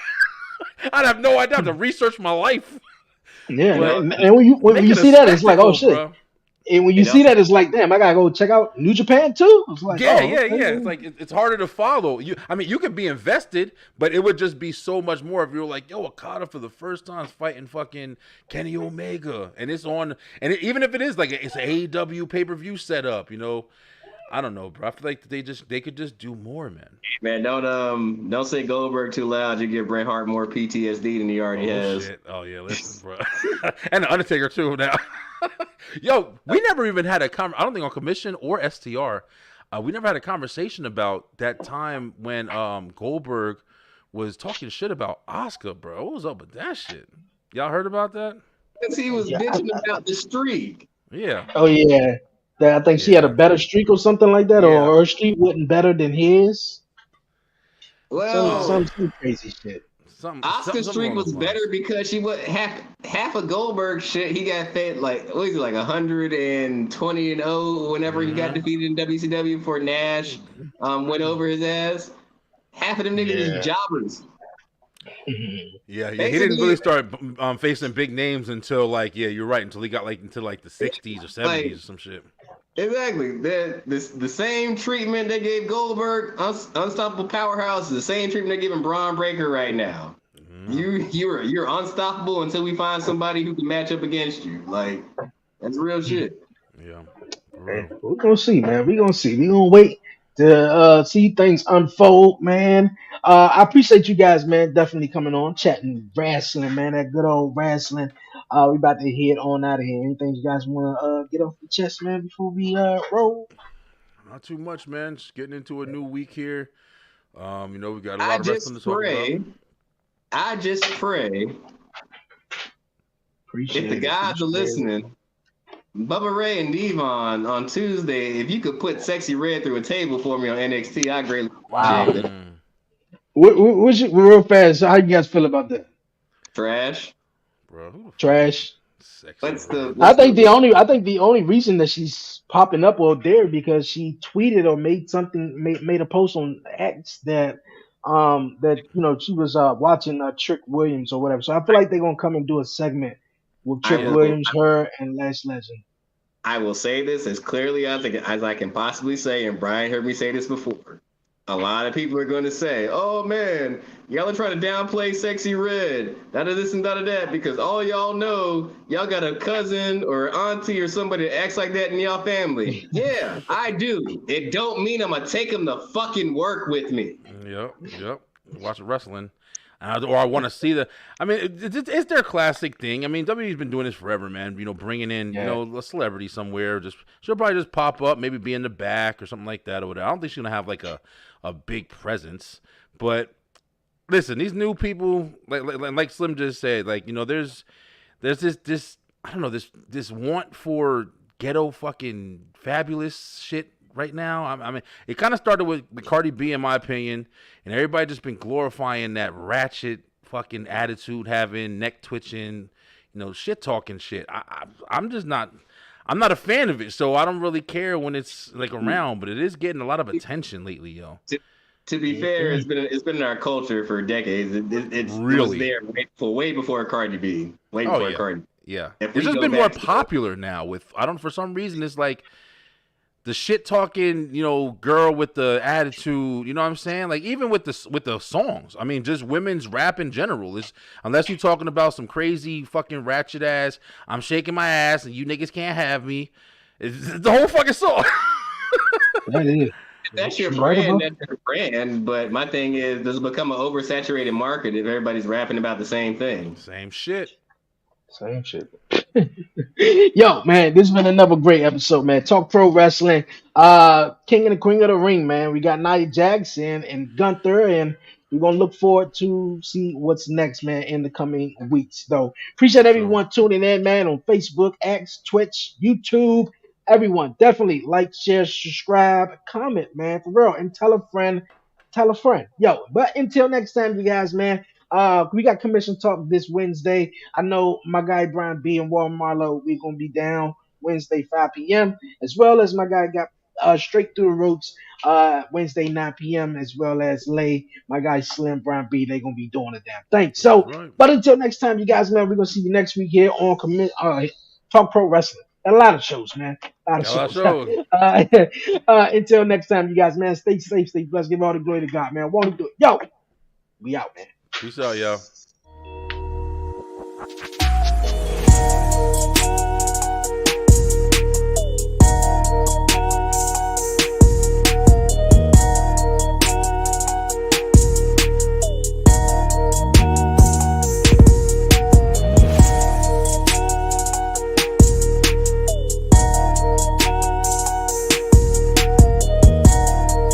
Speaker 2: I'd have no idea. I have to research my life.
Speaker 1: Yeah,
Speaker 3: Well,
Speaker 1: and when
Speaker 2: Make
Speaker 1: you
Speaker 2: it a
Speaker 1: see that, it's like, oh
Speaker 2: spectacle,
Speaker 1: shit.
Speaker 2: bro.
Speaker 1: And when you
Speaker 3: it
Speaker 1: see
Speaker 3: also
Speaker 1: that, it's like, damn, I gotta go check out New Japan too. It's like,
Speaker 2: Yeah,
Speaker 1: oh,
Speaker 2: yeah,
Speaker 1: okay.
Speaker 2: yeah. It's like it's harder to follow. I mean, you could be invested, but it would just be so much more if you were like, "Yo, Okada for the first time is fighting fucking Kenny Omega," and it's on. And even if it is like it's an AEW pay-per-view setup, I don't know, bro. I feel like they could just do more, man.
Speaker 3: man, don't say Goldberg too loud. You give Bret Hart more PTSD than he already
Speaker 2: Oh
Speaker 3: has.
Speaker 2: shit! Oh yeah, listen, bro. And the Undertaker too now. Yo, we never even had a I don't think on Commission or STR, we never had a conversation about that time when Goldberg was talking shit about Oscar, bro. What was up with that shit? Y'all heard about that?
Speaker 3: Since he was
Speaker 1: Yeah.
Speaker 3: bitching about the streak.
Speaker 2: Yeah,
Speaker 1: Oh yeah. I think she had a
Speaker 2: yeah,
Speaker 1: better streak or something like that,
Speaker 2: yeah.
Speaker 1: or her streak wasn't better than his.
Speaker 3: Well,
Speaker 1: Some crazy shit.
Speaker 3: Oscar's
Speaker 2: Something
Speaker 3: streak
Speaker 2: along those
Speaker 3: was better
Speaker 2: lines.
Speaker 3: because she was half of Goldberg shit. He got fed like what is it, like 120-0 whenever he got
Speaker 2: Hmm.
Speaker 3: defeated in WCW before Nash went over his ass. Half of them niggas is
Speaker 1: Yeah.
Speaker 3: jobbers.
Speaker 2: Yeah, yeah. He didn't
Speaker 3: Basically,
Speaker 2: really start facing big names until like, yeah, you're right, until he got like into like the 60s or 70s
Speaker 3: like
Speaker 2: or some shit.
Speaker 3: exactly the same treatment they gave Goldberg, unstoppable powerhouse, is the same treatment they're giving Braun Breaker right now. You're unstoppable until we find somebody who can match up against you. Like that's real shit.
Speaker 2: Yeah, for
Speaker 1: Man,
Speaker 2: real.
Speaker 1: we're gonna see, man. We're gonna see. We're gonna wait to see things unfold, man. I appreciate you guys, man. Definitely coming on, chatting wrestling, man. That good old wrestling. We about to head on out of here. Anything you guys want to get off the chest, man, before we roll?
Speaker 2: Not too much, man. Just getting into a new week here. We got a
Speaker 3: I
Speaker 2: lot of wrestling
Speaker 3: just
Speaker 2: to talk about.
Speaker 3: pray. I just pray if the
Speaker 1: Appreciate it.
Speaker 3: guys are
Speaker 1: Appreciate it.
Speaker 3: listening, Bubba Ray and Devon on Tuesday, if you could put Sexy Red through a table for me on NXT, I greatly
Speaker 1: Wow.
Speaker 3: appreciate it.
Speaker 1: Real fast? How you guys feel about that?
Speaker 3: Trash.
Speaker 2: Bro, who the fuck
Speaker 1: Trash.
Speaker 2: is Sexy
Speaker 3: What's the
Speaker 2: Red?
Speaker 1: I
Speaker 3: what's
Speaker 1: think
Speaker 3: the
Speaker 1: I think the only reason that she's popping up out there because she tweeted or made a post on X that she was watching Trick Williams or whatever. So I feel like they're gonna come and do a segment with
Speaker 3: I
Speaker 1: Trick
Speaker 3: will
Speaker 1: Williams, her, and Lash Legend.
Speaker 3: I will say this as clearly as I can possibly say, and Brian heard me say this before. A lot of people are going to say, "Oh man, y'all are trying to downplay Sexy Red, da da this and da da that," because all y'all know, y'all got a cousin or auntie or somebody that acts like that in y'all family. Yeah, I do. It don't mean I'm gonna take them to fucking work with me.
Speaker 2: Yep. Watch wrestling. Or I want to see the. I mean, it's their classic thing. I mean, WWE's been doing this forever, man. Bringing in,
Speaker 1: Yeah.
Speaker 2: a celebrity somewhere. She'll probably just pop up, maybe be in the back or something like that or whatever. I don't think she's gonna have like a big presence. But listen, these new people, like Slim just said, like there's this I don't know this want for ghetto fucking fabulous shit right now. I mean, it kind of started with Cardi B, in my opinion, and everybody just been glorifying that ratchet fucking attitude, having neck twitching, shit talking shit. I'm just not. I'm not a fan of it, so I don't really care when it's like around. But it is getting a lot of attention lately, yo.
Speaker 3: To, to be fair,
Speaker 1: Mm-mm.
Speaker 3: it's been in our culture for decades. It was
Speaker 2: Really?
Speaker 3: there way before Cardi B, way
Speaker 2: Oh
Speaker 3: before
Speaker 2: yeah,
Speaker 3: Cardi.
Speaker 2: yeah.
Speaker 3: If
Speaker 2: It's
Speaker 3: we
Speaker 2: just
Speaker 3: go
Speaker 2: been more
Speaker 3: back to
Speaker 2: popular now. With I don't for some reason it's like the shit talking, girl with the attitude. You know what I'm saying? Like even with the songs. I mean, just women's rap in general is unless you're talking about some crazy fucking ratchet ass. I'm shaking my ass and you niggas can't have me. It's the whole fucking song.
Speaker 1: That is.
Speaker 3: that's your
Speaker 1: You right
Speaker 3: brand,
Speaker 1: about
Speaker 3: that's your brand. But my thing is, does it become an oversaturated market if everybody's rapping about the same thing?
Speaker 2: Same shit.
Speaker 1: same shit. Yo, man, this has been another great episode, man. Talk pro wrestling. King and the Queen of the Ring, man. We got Nia Jackson and Gunther, and we're gonna look forward to see what's next, man, in the coming weeks. Though, appreciate
Speaker 2: For sure.
Speaker 1: everyone tuning in, man, on Facebook, X, Twitch, YouTube. Everyone, definitely like, share, subscribe, comment, man, for real, and tell a friend, tell a friend. Yo, but until next time, you guys, man. We got commission talk this Wednesday. I know my guy Brian B and Warren Marlowe, we're gonna be down Wednesday 5 p.m. as well as my guy got straight through the ropes Wednesday 9 p.m. as well as Lay, my guy Slim Brian B. They're gonna be doing the damn thing.
Speaker 2: That's
Speaker 1: So,
Speaker 2: right.
Speaker 1: but until next time, you guys, man, we're gonna see you next week here on Talk Pro Wrestling. A lot of shows, man. A lot of
Speaker 2: Got a lot of
Speaker 1: shows.
Speaker 2: shows.
Speaker 1: Until next time, you guys, man, stay safe, stay blessed. Give all the glory to God, man. Won't do it. Yo, we out, man.
Speaker 2: Peace out, yo.